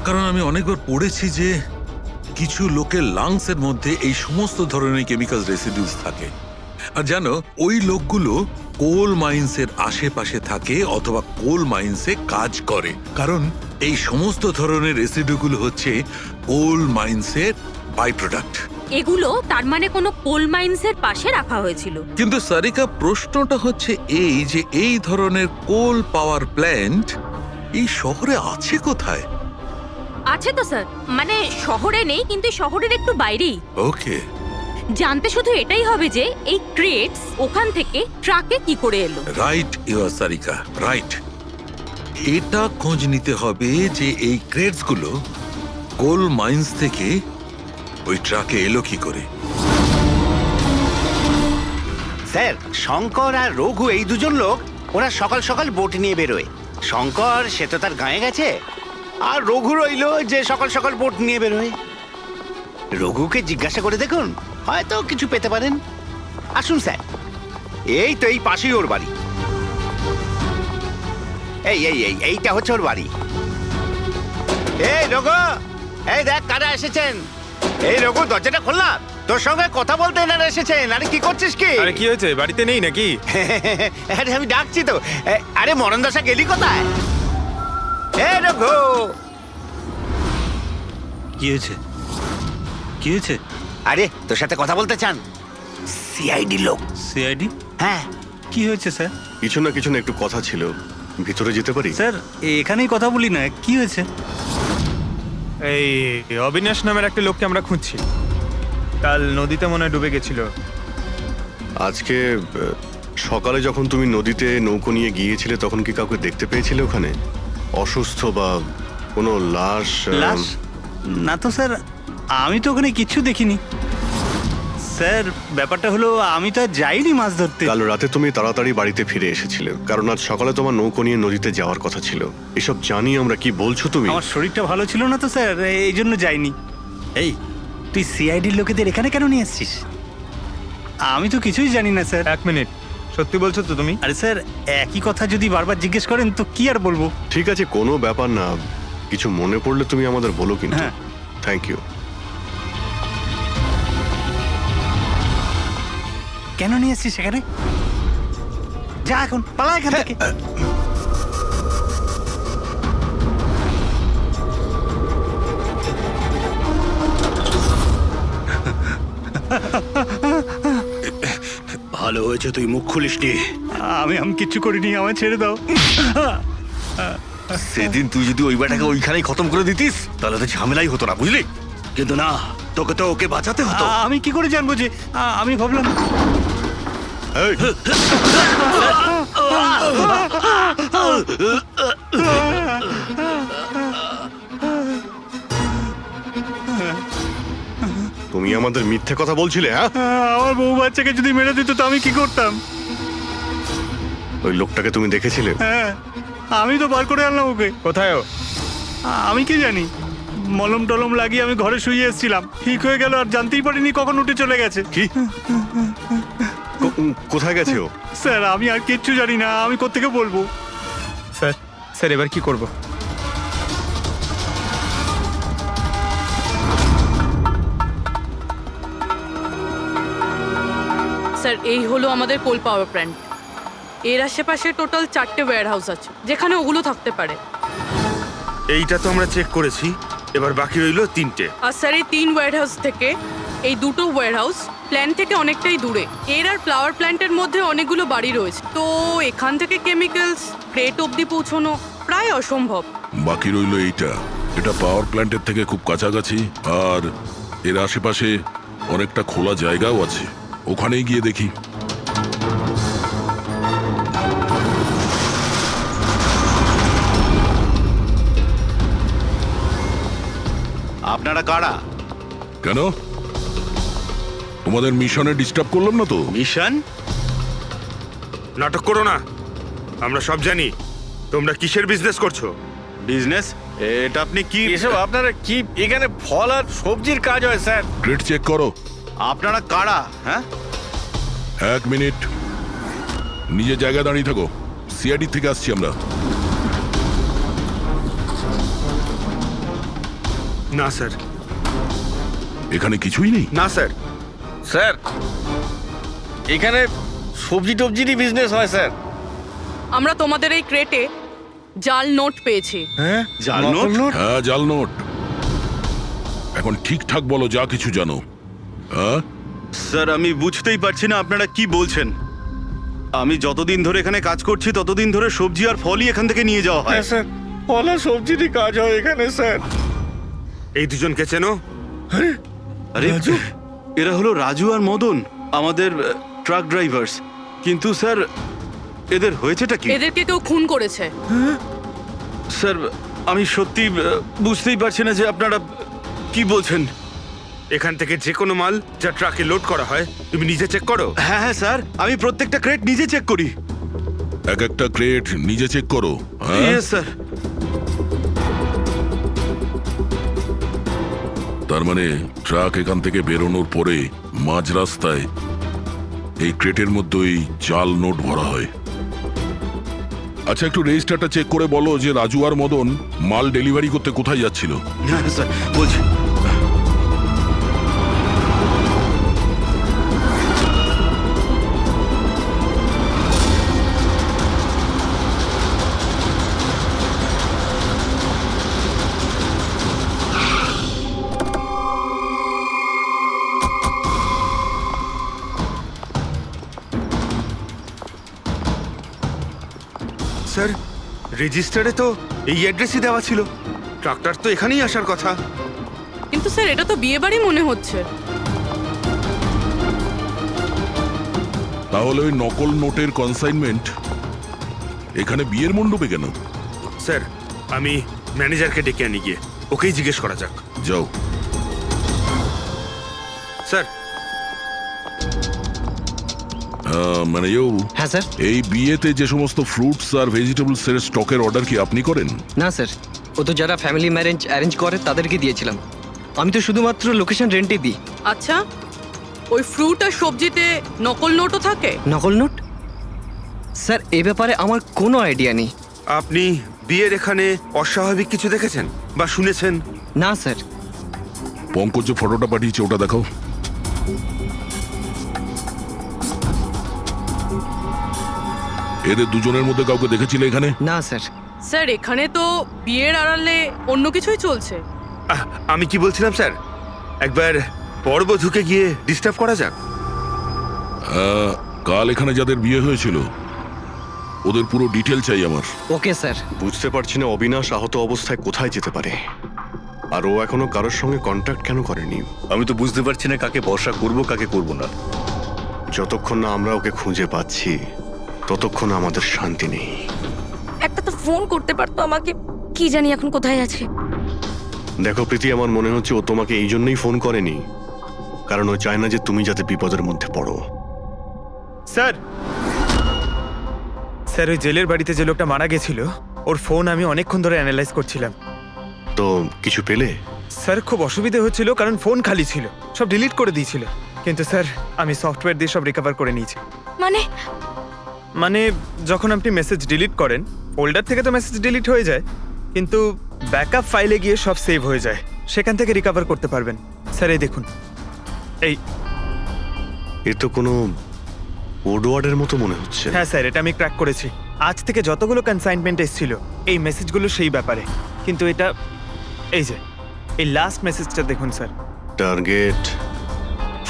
S10: কারণ আমি অনেকবার পড়েছি যে কিছু লোকের লাংস এর মধ্যে এই সমস্ত ধরনের কেমিক্যাল রেসিডিউস থাকে। আর জানো, ওই লোকগুলো কোল মাইন্সের আশেপাশে থাকে অথবা কোল মাইন্সে কাজ করে, কারণ এই সমস্ত ধরনের রেসিডিউগুলো হচ্ছে কোল মাইন্সের বাই প্রোডাক্ট।
S13: এগুলো তার মানে কোনো কোল মাইন্সের পাশে রাখা হয়েছিল।
S10: কিন্তু সারিকা, প্রশ্নটা হচ্ছে এই যে এই ধরনের কোল পাওয়ার প্ল্যান্ট এই শহরে আছে কোথায়?
S13: আছে তো স্যার, মানে শহরে নেই, কিন্তু শহরের একটু বাইরেই।
S10: ওকে,
S13: জানতে শুধু এটাই হবে যে এই ক্রেটস ওখান থেকে ট্রাকে কি করে এলো।
S10: Right your Sarika, right. এটা খোঁজ নিতে হবে যে এই ক্রেটস গুলো কোল মাইন্স থেকে ওই ট্রাকে এলো কি করে।
S14: স্যার, শঙ্কর আর রঘু এই দুজন লোক, ওরা সকাল সকাল বোট নিয়ে বেরোয়। শঙ্কর সে তো তার গায়ে গেছে, আর রঘু রইলো যে সকাল সকাল বোট নিয়ে বেরোয়। রঘুকে জিজ্ঞাসা করে দেখুন, হয়তো কিছু পেতে পারেন। আসুন স্যার, এই তো এই পাশেই ওর বাড়ি। এইটা হচ্ছে ওর বাড়ি। এই রঘু, এই দেখ কারা এসেছেন। এই রঘু, দরজাটা খোলা, তোর সঙ্গে কথা বলতে এনারা এসেছেন। আরে কি করছিস কি?
S5: আরে কি হয়েছে, বাড়িতে নেই নাকি?
S14: আরে আমি ডাকছি তো। আরে মরণ দশা গেলি কোথায়? এ রঘু,
S8: কি হয়েছে? কি হয়েছে?
S14: আরে তোর সাথে কথা বলতে চান সিআইডি লোক।
S8: সিআইডি?
S14: হ্যাঁ।
S8: কি হয়েছে স্যার?
S3: কিছু না একটু কথা ছিল, ভিতরে যেতে পারি?
S8: স্যার, এখানেই কথা বলি না, কি হয়েছে?
S5: এই অবিনাশ নামের একটা লোককে আমরা খুঁজছি। কাল নদীতে মনে হয় ডুবে গেছিল।
S3: আজকে সকালে যখন তুমি নদীতে নৌকো নিয়ে গিয়েছিলে, তখন কি কাউকে দেখতে পেয়েছিলে ওখানে অসুস্থ বা কোনো লাশ?
S8: লাশ? না তো স্যার, আমি তো ওখানে কিচ্ছু দেখিনি। স্যার, ব্যাপারটা হলো আমি তো আর যাইনি মাছ ধরতে।
S3: কাল রাতে তুমি তাড়াতাড়ি বাড়িতে ফিরে এসেছিলে, কারণ আজ সকালে তোমার নৌকো নিয়ে নদীতে যাওয়ার কথা ছিল। এসব জানি আমরা, কি বলছো তুমি?
S8: আমার শরীরটা ভালো ছিল না তো স্যার, এই জন্য যাইনি। এই, তুই সিআইডির লোকেদের এখানে কেন নিয়ে এসছিস? আমি তো কিছুই জানি না স্যার।
S5: এক মিনিট, সত্যি বলছো তো তুমি?
S8: আরে স্যার, একই কথা যদি বারবার জিজ্ঞেস করেন তো কি আর বলবো।
S3: ঠিক আছে, কোনো ব্যাপার না, কিছু মনে পড়লে তুমি আমাদের বলো কিন্তু।
S8: হ্যাঁ।
S3: Thank you.
S8: কেন নিয়ে এসছিস সেখানে? যা এখন, পালা এখান থেকে।
S14: ভালো হয়েছে তুই মুখ খুলিসনি।
S8: আমি কিচ্ছু করিনি, আমায় ছেড়ে দাও।
S14: সেদিন তুই যদি ওই বেটাকে ওইখানেই খতম করে দিতিস, তাহলে তো ঝামেলাই হতো না, বুঝলি? কিন্তু না, তোকে তো ওকে বাঁচাতে হতো।
S8: আমি কি করে জানবো যে? আমি ভাবলাম
S3: তুমি আমাদের মিথ্যে কথা বলছিলে? হ্যাঁ,
S8: আমার বউ বাচ্চাকে যদি মেরে দিত তো আমি কি করতাম?
S3: ওই লোকটাকে তুমি দেখেছিলে?
S8: হ্যাঁ, আমি তো বার করে আনলাম ওকে।
S5: কোথায় ও?
S8: আমি কি জানি, মলম টলম লাগিয়ে আমি ঘরে শুয়ে এসেছিলাম, ঠিক হয়ে গেল, আর জানতেই পারিনি কখন উঠে চলে গেছে।
S3: কি? কোথায় গেছে ও?
S8: স্যার, আমি আর কিচ্ছু জানি না, আমি কোত্থেকে বলবো?
S5: স্যার এবার কি করব?
S4: স্যার, এই হলো আমাদের কোল পাওয়ার প্ল্যান্ট। এর আশেপাশে টোটাল 4টে ওয়্যার হাউস আছে যেখানে ওগুলো থাকতে পারে।
S15: এইটা তো আমরা চেক করেছি, এবার বাকি রইল 3টে।
S4: আর স্যার এই 3 ওয়্যার হাউস থেকে এই 2টো ওয়্যার হাউস প্ল্যান্ট থেকে অনেকটাই দূরে। এর আর ফ্লাওয়ার প্ল্যান্টের মধ্যে অনেকগুলো বাড়ি রয়েছে, তো এখান থেকে কেমিক্যালস ক্রেট অবধি পৌঁছানো প্রায় অসম্ভব।
S2: বাকি রইল এইটা, এটা পাওয়ার প্ল্যান্টের থেকে খুব কাছাকাছি, আর এর আশেপাশে অনেকটা খোলা জায়গাও আছে, ওখানেই গিয়ে দেখি।
S1: আপনারা কারা?
S2: কেন, তোমাদের মিশনে ডিস্টার্ব করলাম না তো?
S1: মিশন?
S15: নাটক করো না, আমরা সব জানি তোমরা কিসের বিজনেস করছো।
S1: বিজনেস? এটা আপনি কি
S8: এসব আপনারা কি, এখানে ফল আর সবজির কাজ হয় স্যার।
S2: গ্রেড চেক করো।
S1: আপনারা কারা? হ্যাঁ,
S2: 1 মিনিট, নিজের জায়গায় দাঁড়িয়ে থাকো। সিআইডি থেকে আসছি আমরা।
S15: না স্যার।
S2: এখানে কিছুই নেই?
S15: না স্যার।
S8: স্যার এখানে সবজি টবজিরই বিজনেস হয় স্যার।
S4: আমরা তোমাদের এই ক্রেটে জাল নোট পেয়েছি।
S8: হ্যাঁ,
S1: জাল নোট?
S2: হ্যাঁ, জাল নোট। এখন ঠিকঠাক বলো যা কিছু জানো। হ্যাঁ
S1: স্যার, আমি বুঝতেই পারছি না আপনারা কি বলছেন। আমি যতদিন ধরে এখানে কাজ করছি ততদিন ধরে সবজি আর ফলই এখান থেকে নিয়ে যাওয়া হয়।
S8: স্যার ফল আর সবজিরই কাজ হয় এখানে স্যার।
S15: এই দুজনকে চেনো?
S1: আরে এরা হলো রাজু আর মদন, আমাদের ট্রাক ড্রাইভার্স। কিন্তু স্যার এদের হয়েছেটা কি?
S4: এদেরকে কেউ খুন করেছে।
S1: স্যার আমি সত্যি বুঝতেই পারছি না যে আপনারা কি বলছেন।
S15: এখান থেকে যে কোনো মাল যা ট্রাকে লোড করা হয় তুমি নিজে চেক করো।
S1: হ্যাঁ হ্যাঁ স্যার, আমি প্রত্যেকটা ক্রেট নিজে চেক করি।
S2: এক একটা ক্রেট নিজে চেক করো? হ্যাঁ
S1: ইয়েস স্যার।
S2: তার মানে ট্রাক এখান থেকে বেরোনোর পরে মাঝ রাস্তায় এই ক্রেটের মধ্যেই জাল নোট ভরা হয়। আচ্ছা, একটু রেজিস্টারটা চেক করে বলো যে রাজু আর মদন মাল ডেলিভারি করতে কোথায় যাচ্ছিল।
S1: হ্যাঁ স্যার বলছি।
S15: স্যার রেজিস্টারে তো এই অ্যাড্রেসই দেওয়া ছিল, ট্রাক্টর তো এখানেই আসার কথা।
S4: কিন্তু স্যার এটা তো বিয়ে বাড়ি মনে হচ্ছে।
S2: তাহলে ওই নকল নোটের কনসাইনমেন্ট এখানে বিয়ের মণ্ডপে কেন?
S15: স্যার আমি ম্যানেজারকে ডেকে আনি, গিয়ে ওকেই জিজ্ঞেস করা যাক।
S2: যাও।
S15: স্যার।
S2: মানে
S16: হ্যাঁ স্যার।
S2: এই বিয়েতে যে সমস্ত ফ্রুটস আর ভেজিটেবলস এর স্টকের অর্ডার কি আপনি করেন?
S16: না স্যার, ও তো যারা ফ্যামিলি ম্যারেজ অ্যারেঞ্জ করে তাদেরকে দিয়েছিলাম। আমি তো শুধুমাত্র লোকেশন রেন্টে দিই।
S4: আচ্ছা, ওই ফ্রুট আর সবজিতে নকল নোটও থাকে?
S16: নকল নোট? স্যার এ ব্যাপারে আমার কোনো আইডিয়া নেই।
S15: আপনি বিয়ের এখানে অস্বাভাবিক কিছু দেখেছেন বা শুনেছেন?
S16: না স্যার।
S2: পঙ্কজ যে ফটোটা পাঠিয়েছে ওটা দেখাও। এদের দুজনের মধ্যে কাউকে দেখেছিলে এখানে?
S16: না স্যার।
S4: স্যার এখানে তো বিয়ের আড়ালে অন্য কিছুই চলছে।
S15: আমি কি বলছিলাম স্যার, একবার পরবধূকে গিয়ে ডিস্টার্ব করা যাক।
S2: কাল এখানে যাদের বিয়ে হয়েছিল ওদের পুরো ডিটেল চাই আমার।
S16: Okay sir.
S3: বুঝতে পারছি না অবিনাশ আহত অবস্থায় কোথায় যেতে পারে, আর ও এখনো কারোর সঙ্গে কন্ট্যাক্ট কেন করেনি।
S8: আমি তো বুঝতে পারছি না কাকে ভরসা করব কাকে করব না।
S3: যতক্ষণ না আমরা ওকে খুঁজে পাচ্ছি ততক্ষণ আমাদের শান্তি নেই।
S13: একটা তো ফোন করতে পারতো আমাকে, কি জানি এখন কোথায় আছে।
S3: দেখো প্রীতি, আমার মনে হচ্ছে ও তোমাকে এই জন্যই ফোন করেনি, কারণ ও চায় না যে তুমি যাতে বিপদের মধ্যে পড়ো।
S5: স্যার, স্যার ওই জেলের বাড়িতে যে লোকটা মারা গেছিল ওর ফোন আমি অনেকক্ষণ ধরে অ্যানালাইজ করছিলাম।
S3: তো কিছু পেলে?
S5: স্যার খুব অসুবিধা হচ্ছিল কারণ ফোন খালি ছিল, সব ডিলিট করে দিয়েছিল। কিন্তু স্যার আমি সফটওয়্যার দিয়ে সব রিকভার করে নিয়েছি। মানে যখন আপনি মেসেজ ডিলিট করেন ফোল্ডার থেকে তো মেসেজ ডিলিট হয়ে যায়, কিন্তু ব্যাকআপ ফাইলে গিয়ে সব সেভ হয়ে যায়, সেখান থেকে রিকভার করতে পারবেন। স্যার এই দেখুন, এই
S3: এ তো কোনো ওডওয়ার্ডের মতো মনে হচ্ছে।
S5: হ্যাঁ স্যার, এটা আমি ক্র্যাক করেছি। আজ থেকে যতগুলো কনসাইনমেন্ট এসেছিল এই মেসেজগুলো সেই ব্যাপারে, কিন্তু এটা এই যে এই লাস্ট মেসেজটা দেখুন স্যার।
S3: টার্গেট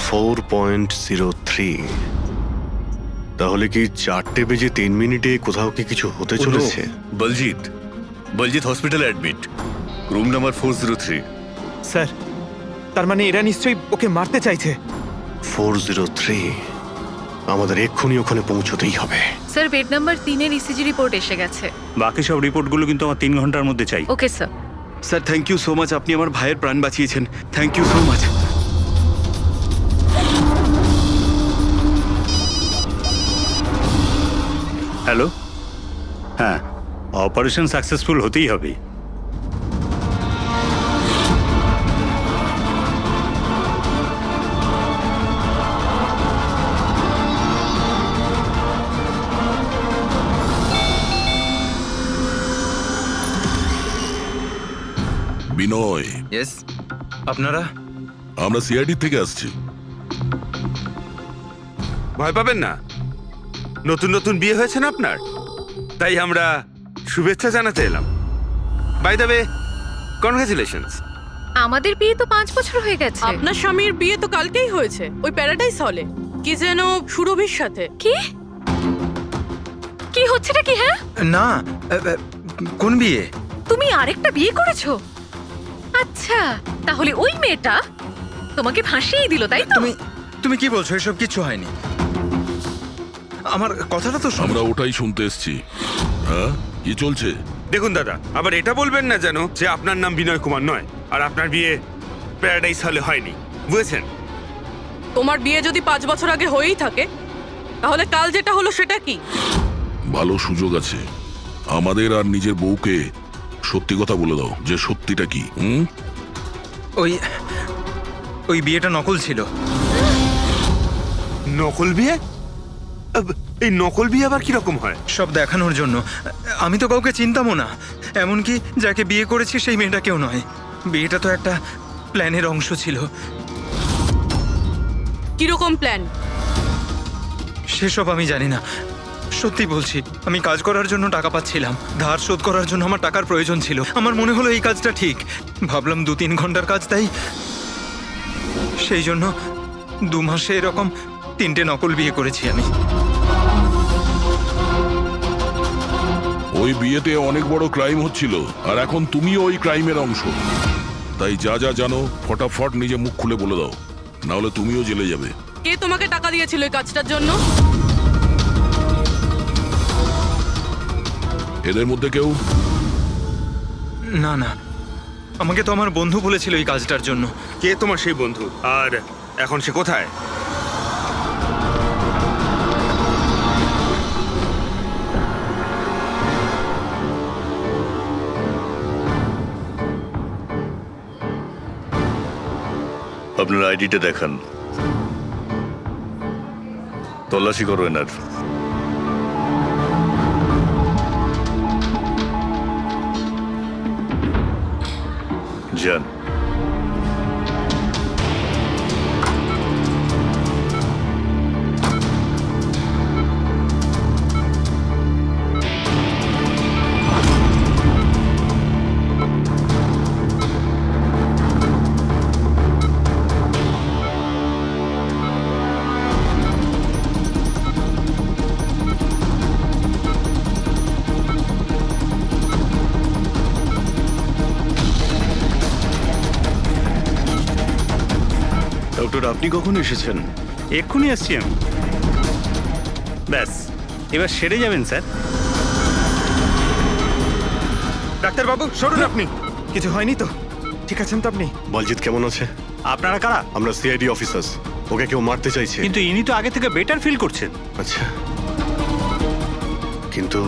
S3: 4.03। তাহলে কি 4:03 কোথাও কি কিছু হতে চলেছে?
S8: বলজিৎ হসপিটালে অ্যাডমিট, রুম নাম্বার 403।
S5: স্যার, তার মানে এরা নিশ্চয়ই ওকে মারতে চাইছে।
S3: 403, আমাদের এক্ষুনি ওখানে পৌঁছতেই হবে।
S6: স্যার, বেড নাম্বার 3-এর ইসিজি রিপোর্ট এসে গেছে।
S14: বাকি সব রিপোর্টগুলো কিন্তু আমার 3 ঘন্টার মধ্যে চাই।
S6: Okay sir.
S1: Sir thank you so much, আপনি আমার ভাইয়ের প্রাণ বাঁচিয়েছেন। Thank you so much.
S14: Hello, হ্যাঁ, অপারেশন সাকসেসফুল হতেই হবে।
S2: বিনয়,
S12: ইয়েস, আপনারা?
S2: আমরা সিআইডি থেকে আসছি।
S15: ভয় পাবেন না, নতুন নতুন বিয়ে হয়েছে না আপনার, তাই আমরা শুভেচ্ছা জানাতে এলাম। By the way, congratulations.
S6: আমাদের বিয়ে তো 5 বছর হয়ে গেছে।
S4: আপনার স্বামীর বিয়ে তো কালকেই হয়েছে, ওই প্যারাডাইস হলে, কি যেন সুরভির সাথে।
S6: কি কি হচ্ছেটা কি? হ্যাঁ,
S12: না, কোন বিয়ে?
S6: তুমি আরেকটা বিয়ে করেছো? আচ্ছা, তাহলে ওই মেয়েটা তোমাকে ফাঁসিয়ে দিল, তাই তো?
S12: তুমি কি বলছো? এসব কিছু হয়নি। আমার কথাটা তো শোনো।
S2: আমরা ওটাই শুনতে এসেছি। হ্যাঁ, কি চলছে?
S15: দেখুন দাদা, আবার এটা বলবেন না যেন যে আপনার নাম বিনয় কুমার নয় আর আপনার বিয়ে প্যারাডাইস হলে হয়নি, বুঝেছেন?
S4: তোমার বিয়ে যদি 5 বছর আগে হয়েই থাকে, তাহলে কাল যেটা হলো সেটা কি?
S2: ভালো সুযোগ আছে, আমাদের আর নিজের বউকে সত্যি কথা বলে দাও যে সত্যিটা কি।
S12: ওই বিয়েটা নকল ছিল।
S15: নকল বিয়ে? এই নকল বিয়ে আবার কিরকম হয়?
S12: সব দেখানোর জন্য। আমি তো কাউকে চিনতামও না, এমনকি যাকে বিয়ে করেছি সেই মেয়েটাকেও নয়। বিয়েটা তো একটা প্ল্যানের অংশ ছিল।
S4: কিরকম প্ল্যান?
S12: সেসব আমি জানি না, সত্যি বলছি। আমি কাজ করার জন্য টাকা পাচ্ছিলাম, ধার শোধ করার জন্য আমার টাকার প্রয়োজন ছিল। আমার মনে হলো এই কাজটা ঠিক, ভাবলাম 2-3 ঘন্টার কাজ, তাই সেই জন্য 2 মাসে এরকম 3টে নকল বিয়ে করেছি আমি।
S2: ওই বিয়েতে অনেক বড় ক্রাইম হচ্ছিল, আর এখন তুমিও ওই ক্রাইমের অংশ। তাই যা যা জানো ফটাফট নিজে মুখ খুলে বলে দাও, না হলে তুমিও জেলে যাবে।
S4: কে তোমাকে টাকা দিয়েছিল এই কাজটার জন্য?
S2: এদের মধ্যে কেউ?
S12: না না, আমাকে তো আমার বন্ধু বলেছিল এই কাজটার জন্য।
S15: কে তোমার সেই বন্ধু, আর এখন সে কোথায়?
S8: আপনার আইডিটা দেখান, তল্লাশি করো এনার। যান।
S1: ডক্টর, আপনি কখন এসেছেন?
S14: এক্ষুনি আসছি আমি। ব্যাস, এবার সেরে যাবেন স্যার।
S15: ডাক্তারবাবু সরুন আপনি।
S5: কিছু হয়নি তো? ঠিক আছেন তো আপনি?
S3: বলজিৎ কেমন আছে?
S14: আপনারা কারা?
S3: আমরা সিআইডি অফিসার্স। ওকে কেউ মারতে চাইছে।
S14: কিন্তু ইনি তো আগে থেকে বেটার ফিল করছেন।
S3: আচ্ছা, কিন্তু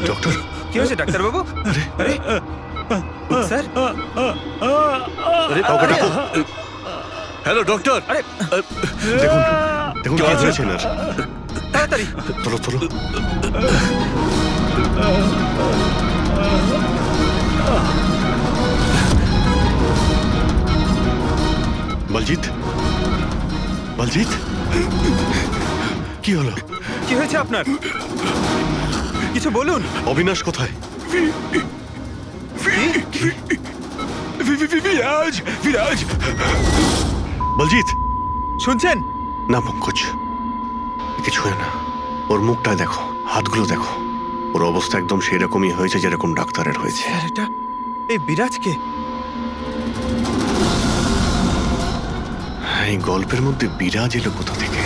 S3: ডক্টর,
S5: কি হয়েছে ডাক্তারবাবু? আরে স্যার,
S8: হ্যালো ডক্টর।
S5: আরে
S3: দেখুন দেখুন কি হয়েছে না।
S5: তাড়াতাড়ি
S3: তোলো তোলো। বলজিৎ, বলজিৎ, কি হলো?
S5: কি হয়েছে আপনার? কিছু বলুন।
S3: অবিনাশ কোথায়?
S2: বিরাজ, বিরাজ,
S3: বলজিৎ,
S5: শুনছেন?
S3: না পঙ্কজ, একে ছুঁয়ে না। ওর মুখটায় দেখো, হাতগুলো দেখো। ওর অবস্থা একদম সেই রকমই হয়েছে যেরকম ডাক্তারের হয়েছে।
S5: স্যার, এটা এই বিরাজকে?
S3: এই গল্পের মধ্যে বিরাজ এলো কোথা থেকে?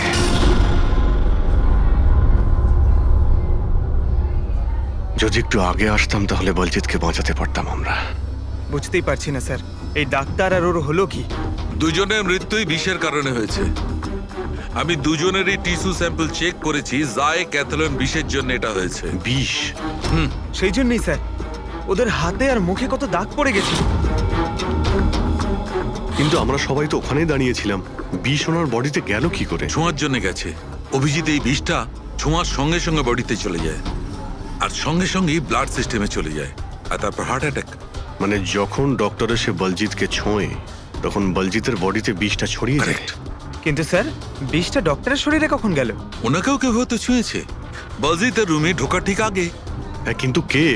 S3: যদি একটু আগে আসতাম তাহলে বলজিৎকে বাঁচাতে পারতাম আমরা।
S5: বুঝতেই পারছি না স্যার, এই ডাক্তার আর ওর হলো কি?
S10: দুজনের মৃত্যুই বিষের কারণে হয়েছে। আমি দুজনেরই টিস্যু স্যাম্পল চেক করেছি, জায় ক্যাথলন বিষের জন্য এটা হয়েছে।
S3: বিষ?
S5: সেই জন্যই স্যার, ওদের হাতে আর মুখে কত দাগ পড়ে গেছে।
S3: কিন্তু আমরা সবাই তো ওখানেই দাঁড়িয়েছিলাম। বিষ ওনার বডিতে গেল কি করে?
S10: ছোঁয়ার জন্য গেছে। অভিজিৎ, এই বিষটা ছোঁয়ার সঙ্গে সঙ্গে বডিতে চলে যায়, আর সঙ্গে সঙ্গেই ব্লাড সিস্টেমে চলে যায়, আর তারপর হার্ট অ্যাটাক।
S3: মানে যখন ডক্টর এসে বলজিৎকে ছোঁয়ে তখন বলজিতের বডিতে বিষটা ছড়িয়ে যায়।
S5: কিন্তু স্যার, বিষটা ডক্টরের শরীরে কখন গেল?
S10: ওনাকেও কেউ হয়তো ছুঁয়েছে, বলজিতের রুমে ঢোকার ঠিক আগে।
S3: হ্যাঁ, কিন্তু কে?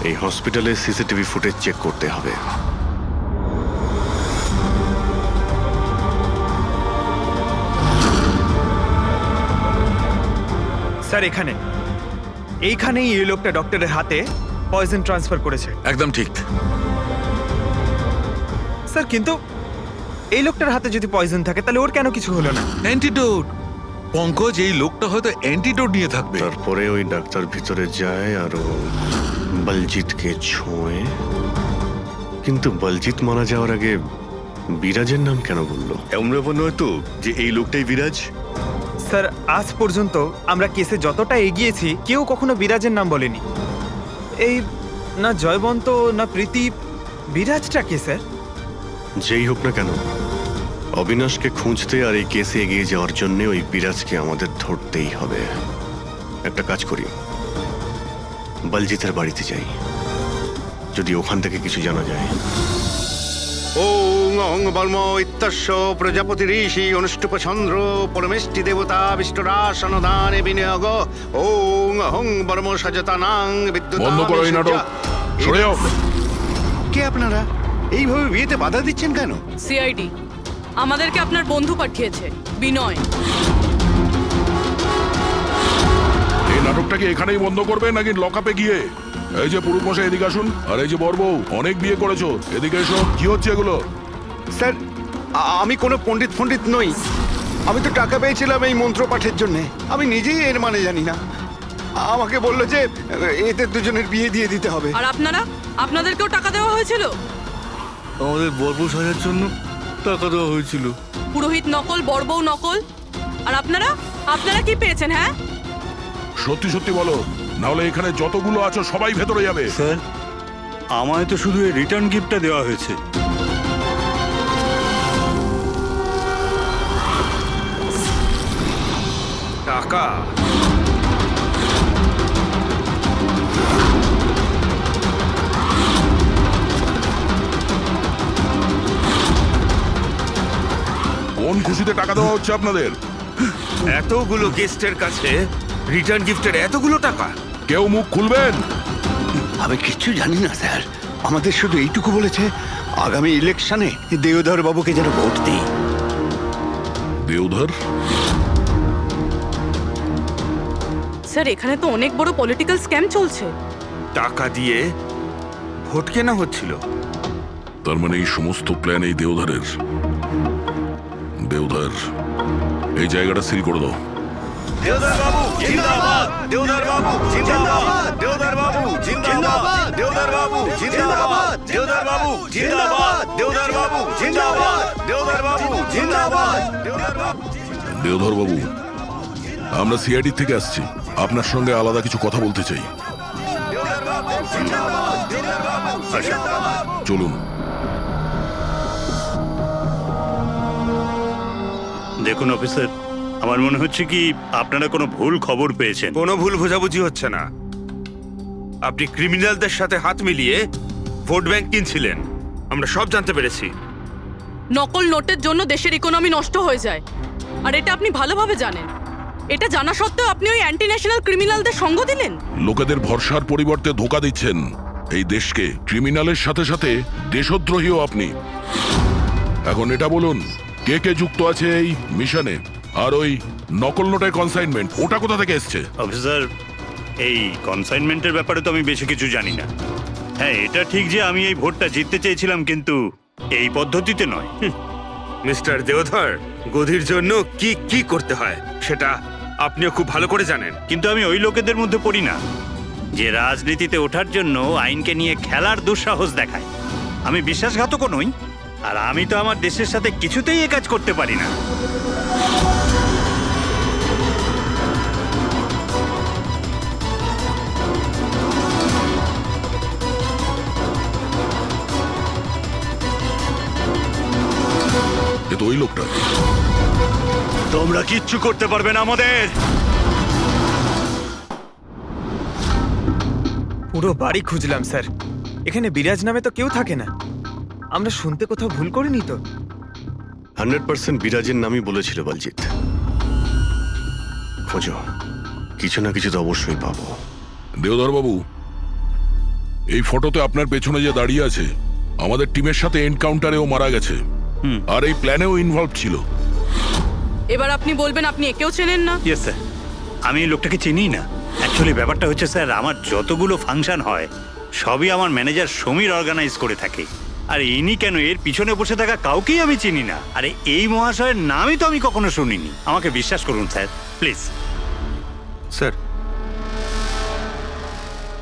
S3: এই হসপিটালে সিসিটিভি ফুটেজ চেক করতে হবে।
S5: স্যার, এইখানেই এই লোকটা ডক্টরের হাতে পয়জন ট্রান্সফার করেছে।
S10: একদম ঠিক
S5: স্যার, কিন্তু এই লোকটার হাতে যদি পয়জন থাকে তাহলে ওর কেন কিছু হলো না?
S10: অ্যান্টিডোট। পঙ্কজ, এই লোকটা হয়তো অ্যান্টিডোট নিয়ে থাকবে।
S3: তারপরে ওই ডাক্তার ভিতরে যায় আর ও বলজিৎকে ছোঁয়ে। কিন্তু বলজিৎ মারা যাওয়ার আগে বিরাজের নাম কেন বললো?
S17: আমরা মনে হয় তো যে এই লোকটাই বিরাজ।
S5: স্যার, আজ পর্যন্ত আমরা কেসে যতটা এগিয়েছি কেউ কখনো বিরাজের নাম বলেনি। এই না জয়বন্ত না প্রীতি, বিরাজটা কে স্যার?
S3: যেই হোক না কেন, অবিনাশকে খুঁজতে আর এই কেসে এগিয়ে যাওয়ার জন্য ওই বিরাজকে আমাদের ধরতেই হবে। একটা কাজ করি, বলজিতের বাড়িতে যাই, যদি ওখান থেকে কিছু জানা যায়।
S7: ওং অং বর্ম ইত্যস্য প্রজাপতি ঋষি অনুষ্ঠুপ চন্দ্র পরমেষ্টি দেবতা বিষ্ণুরাসনদানে বিনিয়োগ। ওং অং বর্ম সজতানাং বিদ্যুৎ।
S2: বন্ধ করো এই নাটক, সরে যাও।
S7: কে আপনারা? এইভাবে বিয়েতে বাধা দিচ্ছেন কেন?
S4: সিআইডি আমাদেরকে আপনার বন্ধু পাঠিয়েছে, বিনয়।
S2: এই নাটকটাকে এখানেই বন্ধ করবে নাকি লকআপে গিয়ে? এই যে পুরুষ মশাই, এদিকে আসুন। আর এই যে বরবউ, অনেক বিয়ে করেছো, এদিকে এসো। কি হচ্ছে এগুলো?
S7: স্যার, আমি কোনো পণ্ডিত নই। আমি তো টাকা পেয়েছিলাম এই মন্ত্র পাঠের জন্য। আমি নিজেই এর মানে জানি না। আমাকে বললো যে এদের দুজনের বিয়ে দিয়ে দিতে হবে।
S4: আর আপনাদেরকেও টাকা দেওয়া হয়েছিল?
S8: আমাদের বরবউ সাজার জন্য টাকা দেওয়া হয়েছিল।
S4: পুরোহিত নকল, বড়বউ নকল। আর আপনারা কি পেয়েছেন? হ্যাঁ,
S2: সত্যি সত্যি বলো, নাহলে এখানে যতগুলো আছো সবাই ভেতরে যাবে।
S17: স্যার, আমায় তো শুধু এই রিটার্ন গিফটটা দেওয়া হয়েছে।
S15: টাকা?
S2: কোন খুশিতে টাকা দেওয়া হচ্ছে আপনাদের?
S15: এতগুলো গেস্টের কাছে রিটার্ন গিফটের এতগুলো টাকা?
S2: কেউ মুখ খুলবেন?
S7: আমি কিচ্ছু জানি না স্যার। আমাদের শুধু এইটুকু বলেছে, আগামী ইলেকশনে দেওধর বাবুকে যেন ভোট দিই।
S2: দেওধর?
S4: স্যার, এখানে তো অনেক বড় পলিটিক্যাল স্ক্যাম চলছে।
S15: টাকা দিয়ে ভোট কেনা হচ্ছিল।
S2: তার মানে এই সমস্ত প্ল্যান এই দেওধরের। দেওধর, এই জায়গাটা সিল করে দাও।
S7: দেওধর বাবু জিন্দাবাদ! দেওধর বাবু জিন্দাবাদ! দেওধর বাবু জিন্দাবাদ! দেওধর বাবু জিন্দাবাদ! দেওধর বাবু জিন্দাবাদ! দেওধর বাবু জিন্দাবাদ! দেওধর বাবু জিন্দাবাদ! দেওধর বাবু।
S2: দেওধর বাবু, আমরা সিআইডি থেকে আসছি, আপনার সঙ্গে আলাদা কিছু কথা বলতে চাই। চলুন।
S17: দেখুন অফিসার, আমার মনে হচ্ছে কি আপনারা কোনো ভুল খবর পেয়েছেন।
S15: কোনো ভুল বোঝাবুঝি হচ্ছে না। আপনি ক্রিমিনালদের সাথে হাত মিলিয়ে ভোট ব্যাংক কিনছিলেন। আমরা সব জানতে পেরেছি।
S4: নকল নোটের জন্য দেশের ইকোনমি নষ্ট হয়ে যায়, আর এটা আপনি ভালোভাবে জানেন। এটা জানা সত্ত্বেও আপনি ওই অ্যান্টি ন্যাশনাল ক্রিমিনালদের সঙ্গ দিলেন।
S2: লোকেদের ভরসার পরিবর্তে ধোকা দিচ্ছেন এই দেশকে। ক্রিমিনালের সাথে সাথে দেশদ্রোহীও আপনি। এখন এটা বলুন, কে কে যুক্ত আছে এই মিশনে? আর ওই নকল নোটের কনসাইনমেন্ট, ওটা কোথা থেকে এসছে?
S17: অফিসার, এই কনসাইনমেন্টের ব্যাপারে তো আমি বেশি কিছু জানি না। হ্যাঁ, এটা ঠিক যে আমি এই ভোটটা জিততে চেয়েছিলাম, কিন্তু এই পদ্ধতিতে নয়।
S15: মিস্টার দেওধর, গদির জন্য কি কি করতে হয় সেটা আপনিও খুব ভালো করে জানেন।
S17: কিন্তু আমি ওই লোকেদের মধ্যে পড়ি না যে রাজনীতিতে ওঠার জন্য আইনকে নিয়ে খেলার দুঃসাহস দেখায়। আমি বিশ্বাসঘাতকও নই, আর আমি তো আমার দেশের সাথে কিছুতেই এ কাজ করতে পারি না।
S2: এ তো ওই লোকটা।
S17: তোমরা কিচ্ছু করতে পারবে না আমাদের।
S5: পুরো বাড়ি খুঁজলাম স্যার, এখানে বিরাজ নামে তো কেউ থাকে না। আমরা শুনতে কোথাও ভুল করিনি তো?
S3: 100% বিরাজের নামই বলেছিল বলজিৎ। খোঁজো, কিছু না কিছু তো অবশ্যই পাবো।
S2: দেওধর বাবু, এই ফটোতে আপনার পেছনে যে দাঁড়িয়ে আছে, আমাদের টিমের সাথে এনকাউন্টারেও মারা গেছে, আর এই প্ল্যানেও ইনভলভ ছিল।
S4: এবার আপনি বলবেন আপনি একেও চেনেন না?
S17: ইয়েস স্যার, আমি এই লোকটাকে চিনি না। অ্যাকচুয়ালি ব্যাপারটা হচ্ছে স্যার, আমার যতগুলো ফাংশন হয় সবই আমার ম্যানেজার সমীর অর্গানাইজ করে থাকে। আর ইনি কেন, এর পিছনে বসে থাকা কাউকেই আমি চিনি না। আরে এই মহাশয়ের নামই তো আমি কখনো শুনিনি। আমাকে বিশ্বাস করুন স্যার, প্লিজ।
S15: স্যার,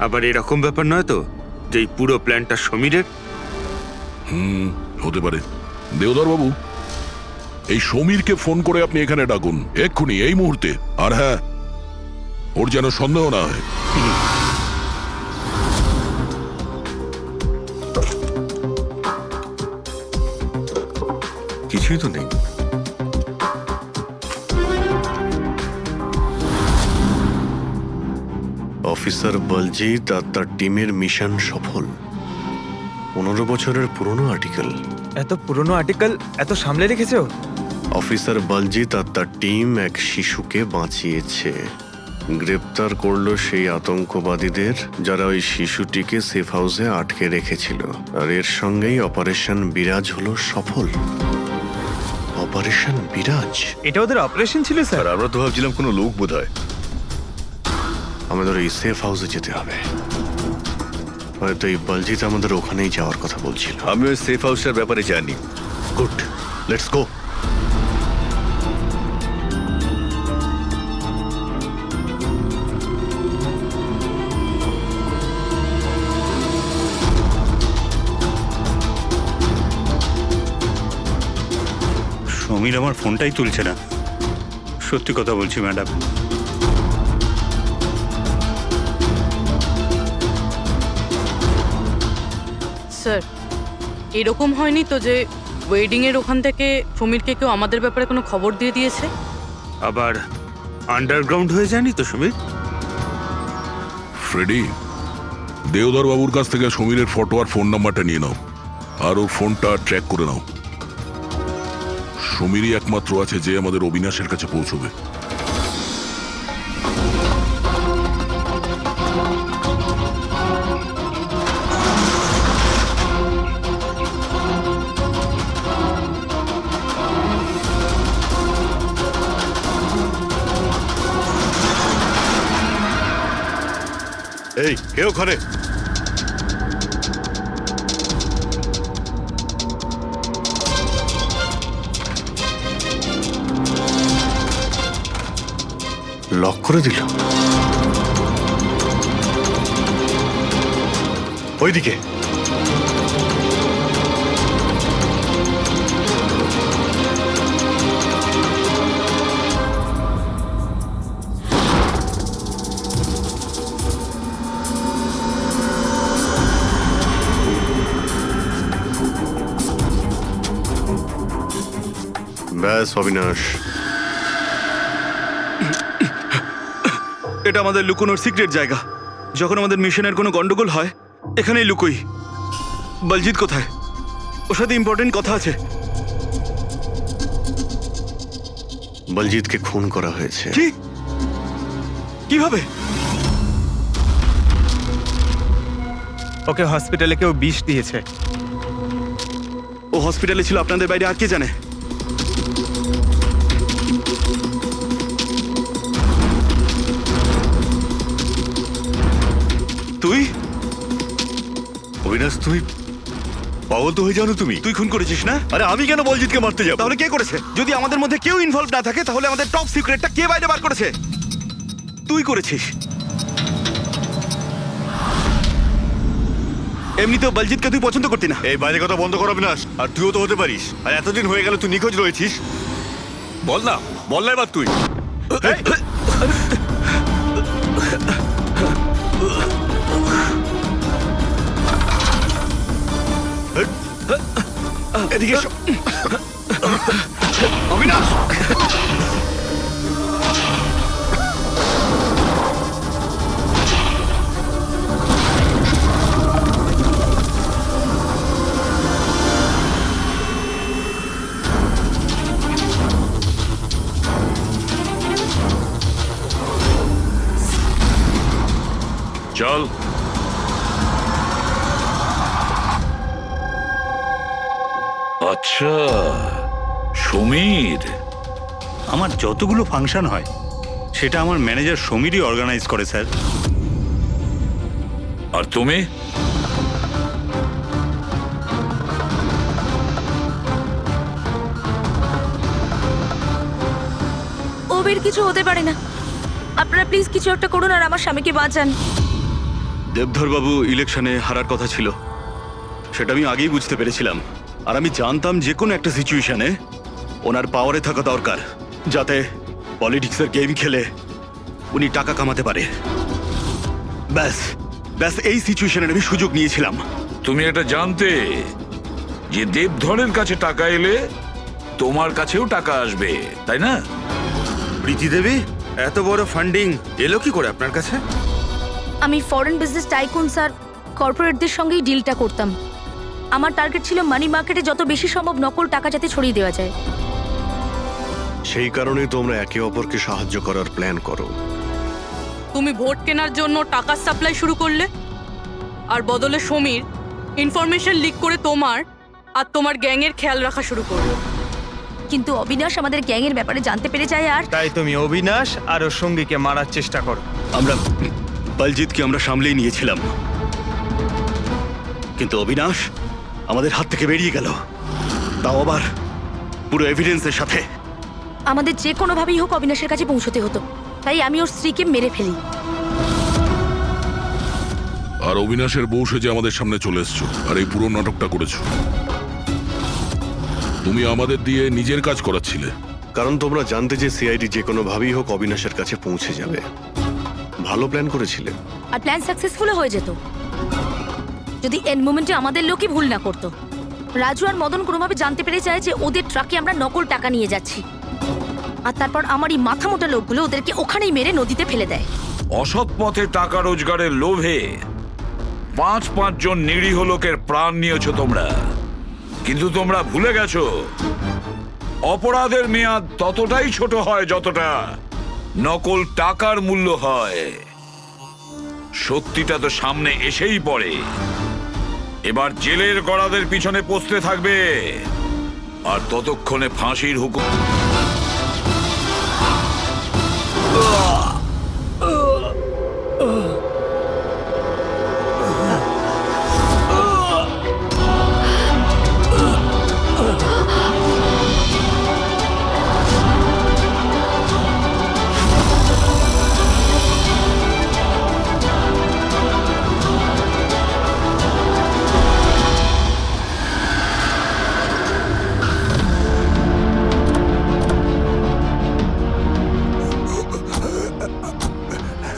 S15: আবার এরকম ব্যাপার নয় তো যে এই পুরো প্ল্যানটা সমীরের?
S2: হতে পারে। দেওধর বাবু, এই সমীরকে ফোন করে আপনি এখানে ডাকুন এক্ষুনি, এই মুহূর্তে। আর হ্যাঁ, ওর যেন সন্দেহ না হয়।
S3: কিছুই তো নেই। অফিসার বলজিৎ আর তার টিমের মিশন সফল। 15 বছরের পুরনো আর্টিকেল।
S5: এত পুরনো আর্টিকেল এত সামলে রেখেছো?
S3: অফিসার বলজিৎ আর তার টিম এক শিশুকে বাঁচিয়েছে। গ্রেপ্তার করলো সেই আতঙ্কবাদীদের যারা ওই শিশুটিকে সেফ হাউসে আটকে রেখেছিল। আর এর সঙ্গেই অপারেশন বিরাজ হলো সফল। অপারেশন বিরাজ,
S5: এটা ওদের অপারেশন ছিল স্যার?
S3: আমরা তো ভাবছিলাম কোনো লোক বোধহয়। আমাদের এই সেফ হাউসে যেতে হবে। হয়তো এই বলজিৎ আমাদের ওখানেই যাওয়ার কথা বলছিল।
S8: আমি ওই সেফ হাউসের ব্যাপারে জানি।
S3: Good, let's go.
S17: সমীর আমার ফোনটাই তুলছে না। সত্যি কথা বলছি ম্যাডাম।
S4: স্যার, এরকম হয়নি তো যে ওয়েডিং এর ওখান থেকে সমীরকে কেউ আমাদের ব্যাপারে কোনো খবর দিয়ে দিয়েছে?
S15: আবার আন্ডারগ্রাউন্ড হয়ে যায়নি তো সমীর?
S2: ফ্রেডি, দেওধর বাবুর কাছ থেকে সমীরের ফটো আর ফোন নাম্বারটা নিয়ে নাও, আর ওর ফোনটা ট্র্যাক করে নাও। সমীরই একমাত্র আছে যে আমাদের অবিনাশের কাছে পৌঁছবে।
S3: এই কে ওখানে? লক করে দিল। ওইদিকে ব্যাস অবিনাশ,
S1: এটা আমাদের লুকোনোর সিক্রেট জায়গা। যখন আমাদের মিশনের কোনো গন্ডগোল হয় এখানেই লুকোই। বলজিৎ কোথায়? ওর সাথে ইম্পর্টেন্ট কথা আছে।
S3: বলজিৎকে খুন করা হয়েছে।
S1: কি? কিভাবে?
S5: ওকে হসপিটালে কেউ বিষ দিয়েছে।
S1: ও হসপিটালে ছিল, আপনাদের বাইরে আর কে জানে? তুই
S3: অবিনাশ, তুমি পাগল তো হয়ে যাও না তুমি?
S1: তুই খুন করেছিস না?
S3: আরে আমি কেন বলজিৎকে মারতে যাব?
S1: তাহলে কে করেছে? যদি আমাদের মধ্যে কেউ ইনভলভ না থাকে তাহলে আমাদের টপ সিক্রেটটা কে বাইরে বার করেছে? তুই করেছিস। এমনিতেও বলজিৎকে তুই পছন্দ করতি না।
S3: এই বাইরে কথা বন্ধ কর অবিনাশ। আর তুইও তো হতে পারিস। আর এতদিন হয়ে গেল তুই নিখোঁজ রয়েছিস। বল না এবার তুই। এদিকে এসো। অবিনাশ!
S9: চল। আচ্ছা, সমীর।
S17: আমার যতগুলো ফাংশন হয় সেটা আমার ম্যানেজার সমীরই অর্গানাইজ করে স্যার।
S9: আর তুমি?
S13: ওবের কিছু হতে পারে না। আপনারা প্লিজ কিছু একটা করুন আর আমার স্বামীকে বাঁচান।
S1: দেবধর বাবু ইলেকশনে হারার কথা ছিল, সেটা আমি আগেই বুঝতে পেরেছিলাম। আর আমি জানতাম যে কোনো একটা সিচুয়েশনে ওনার পাওয়ারে থাকা দরকার, যাতে পলিটিক্সের গেম খেলে উনি টাকা কামাতে পারে। ব্যাস ব্যাস এই সিচুয়েশনে আমি সুযোগ নিয়েছিলাম।
S9: তুমি এটা জানতে যে দেবধরের কাছে টাকা এলে তোমার কাছেও টাকা আসবে, তাই না?
S15: প্রীতি দেবী, এত বড় ফান্ডিং এলো কি করে আপনার কাছে?
S13: আমি ফরেন বিজনেস টাইকুন স্যার কর্পোরেটদের সঙ্গেই ডিলটা করতাম। আমার টার্গেট ছিল মানি মার্কেটে যত বেশি সম্ভব নকল টাকা যাতে ছড়িয়ে দেওয়া যায়।
S3: সেই কারণে তোমরা একে অপরকে সাহায্য করার প্ল্যান করো।
S4: তুমি ভোট কেনার জন্য টাকার সাপ্লাই শুরু করলে, আর বদলে সমীর ইনফরমেশন লিক করে তোমার আর তোমার গ্যাংয়ের খেয়াল রাখা শুরু করলো।
S13: কিন্তু অবিনাশ আমাদের গ্যাংয়ের ব্যাপারে জানতে পেরে যায় আর
S5: তাই তুমি অবিনাশ আর ওর সঙ্গীকে মারার চেষ্টা করো।
S1: আমরা বলজিৎকে আমরা সামলেই নিয়েছিলাম, কিন্তু অবিনাশ আমাদের হাত থেকে বেরিয়ে গেল, তাও আবার পুরো এভিডেন্সের সাথে।
S13: আমাদের যে কোনোভাবেই হোক অবিনাশের কাছে পৌঁছতে হতো, তাই আমি ওর স্ত্রীকে মেরে ফেলি।
S2: আর অবিনাশের বউ সেজে আমাদের সামনে চলে এসছো আর এই পুরো নাটকটা করেছো। তুমি আমাদের দিয়ে নিজের কাজ করাচ্ছিলে,
S3: কারণ তোমরা জানতে যে সিআইডি যে কোনোভাবেই হোক অবিনাশের কাছে পৌঁছে যাবে। ভালো প্ল্যান করেছিলে।
S13: আর প্ল্যান সাকসেসফুল হয়ে যেত যদি এন্ড মোমেন্টে আমাদের লোকই ভুল না করতো। রাজু আর মদন কোনোভাবে জানতে পেরে যায় যে ওদের ট্রাকে আমরা নকল টাকা নিয়ে যাচ্ছি, আর তারপর আমার এই মাথা মোটা লোকগুলো ওদেরকে ওখানেই মেরে নদীতে ফেলে দেয়।
S9: অসৎ পথে টাকা রোজগারের লোভে 5 জন নিরীহ লোকের প্রাণ নিয়েছো তোমরা, কিন্তু তোমরা ভুলে গেছো অপরাধের মেয়াদ ততটাই ছোট হয় যতটা নকল টাকার মূল্য হয়। সত্যিটা তো সামনে এসেই পড়ে। এবার জেলের গড়াদের পিছনে পৌঁছতে থাকবে, আর ততক্ষণে ফাঁসির হুকুম।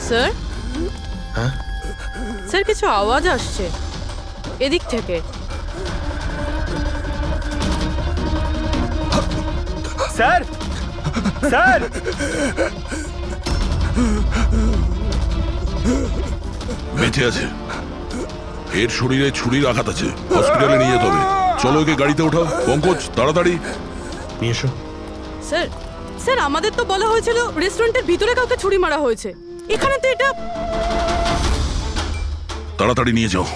S4: স্যার,
S3: হ্যাঁ
S4: স্যার কিছু আওয়াজ আসছে এদিক থেকে।
S5: স্যার, স্যার,
S2: বেঁচে আছে। এর শরীরে ছুরির আঘাত আছে, হসপিটালে নিয়ে যেতে হবে। চলো ওকে গাড়িতে ওঠাও। পঙ্কজ, তাড়াতাড়ি
S3: নিয়ে এসো।
S4: স্যার স্যার আমাদের তো বলা হয়েছিল রেস্টুরেন্টের ভিতরে কাউকে ছুরি মারা হয়েছে, এখানে তো এটা।
S2: তাড়াতাড়ি নিয়ে যাও।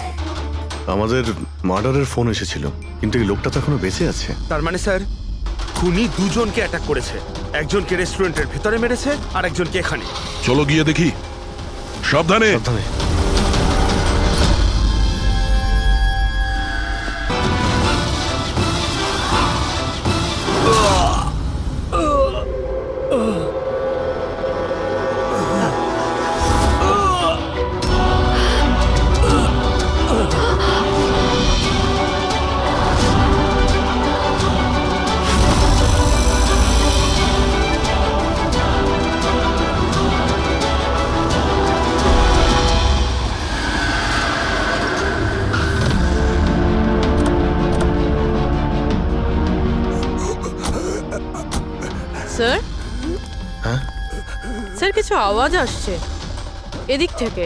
S3: আমাদের মার্ডারের ফোন এসেছিল, কিন্তু এই লোকটা তো এখনো বেঁচে আছে।
S15: তার মানে স্যার খুনি দুজনকে অ্যাটাক করেছে, একজনকে রেস্টুরেন্টের ভেতরে মেরেছে আর একজনকে এখানে।
S2: চলো গিয়ে দেখি। সাবধানে।
S3: সাবধানে।
S4: স্যার
S3: হ্যাঁ?
S4: স্যার কিছু আওয়াজ আসছে এদিক থেকে।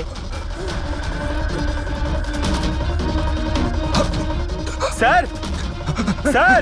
S5: Sir sir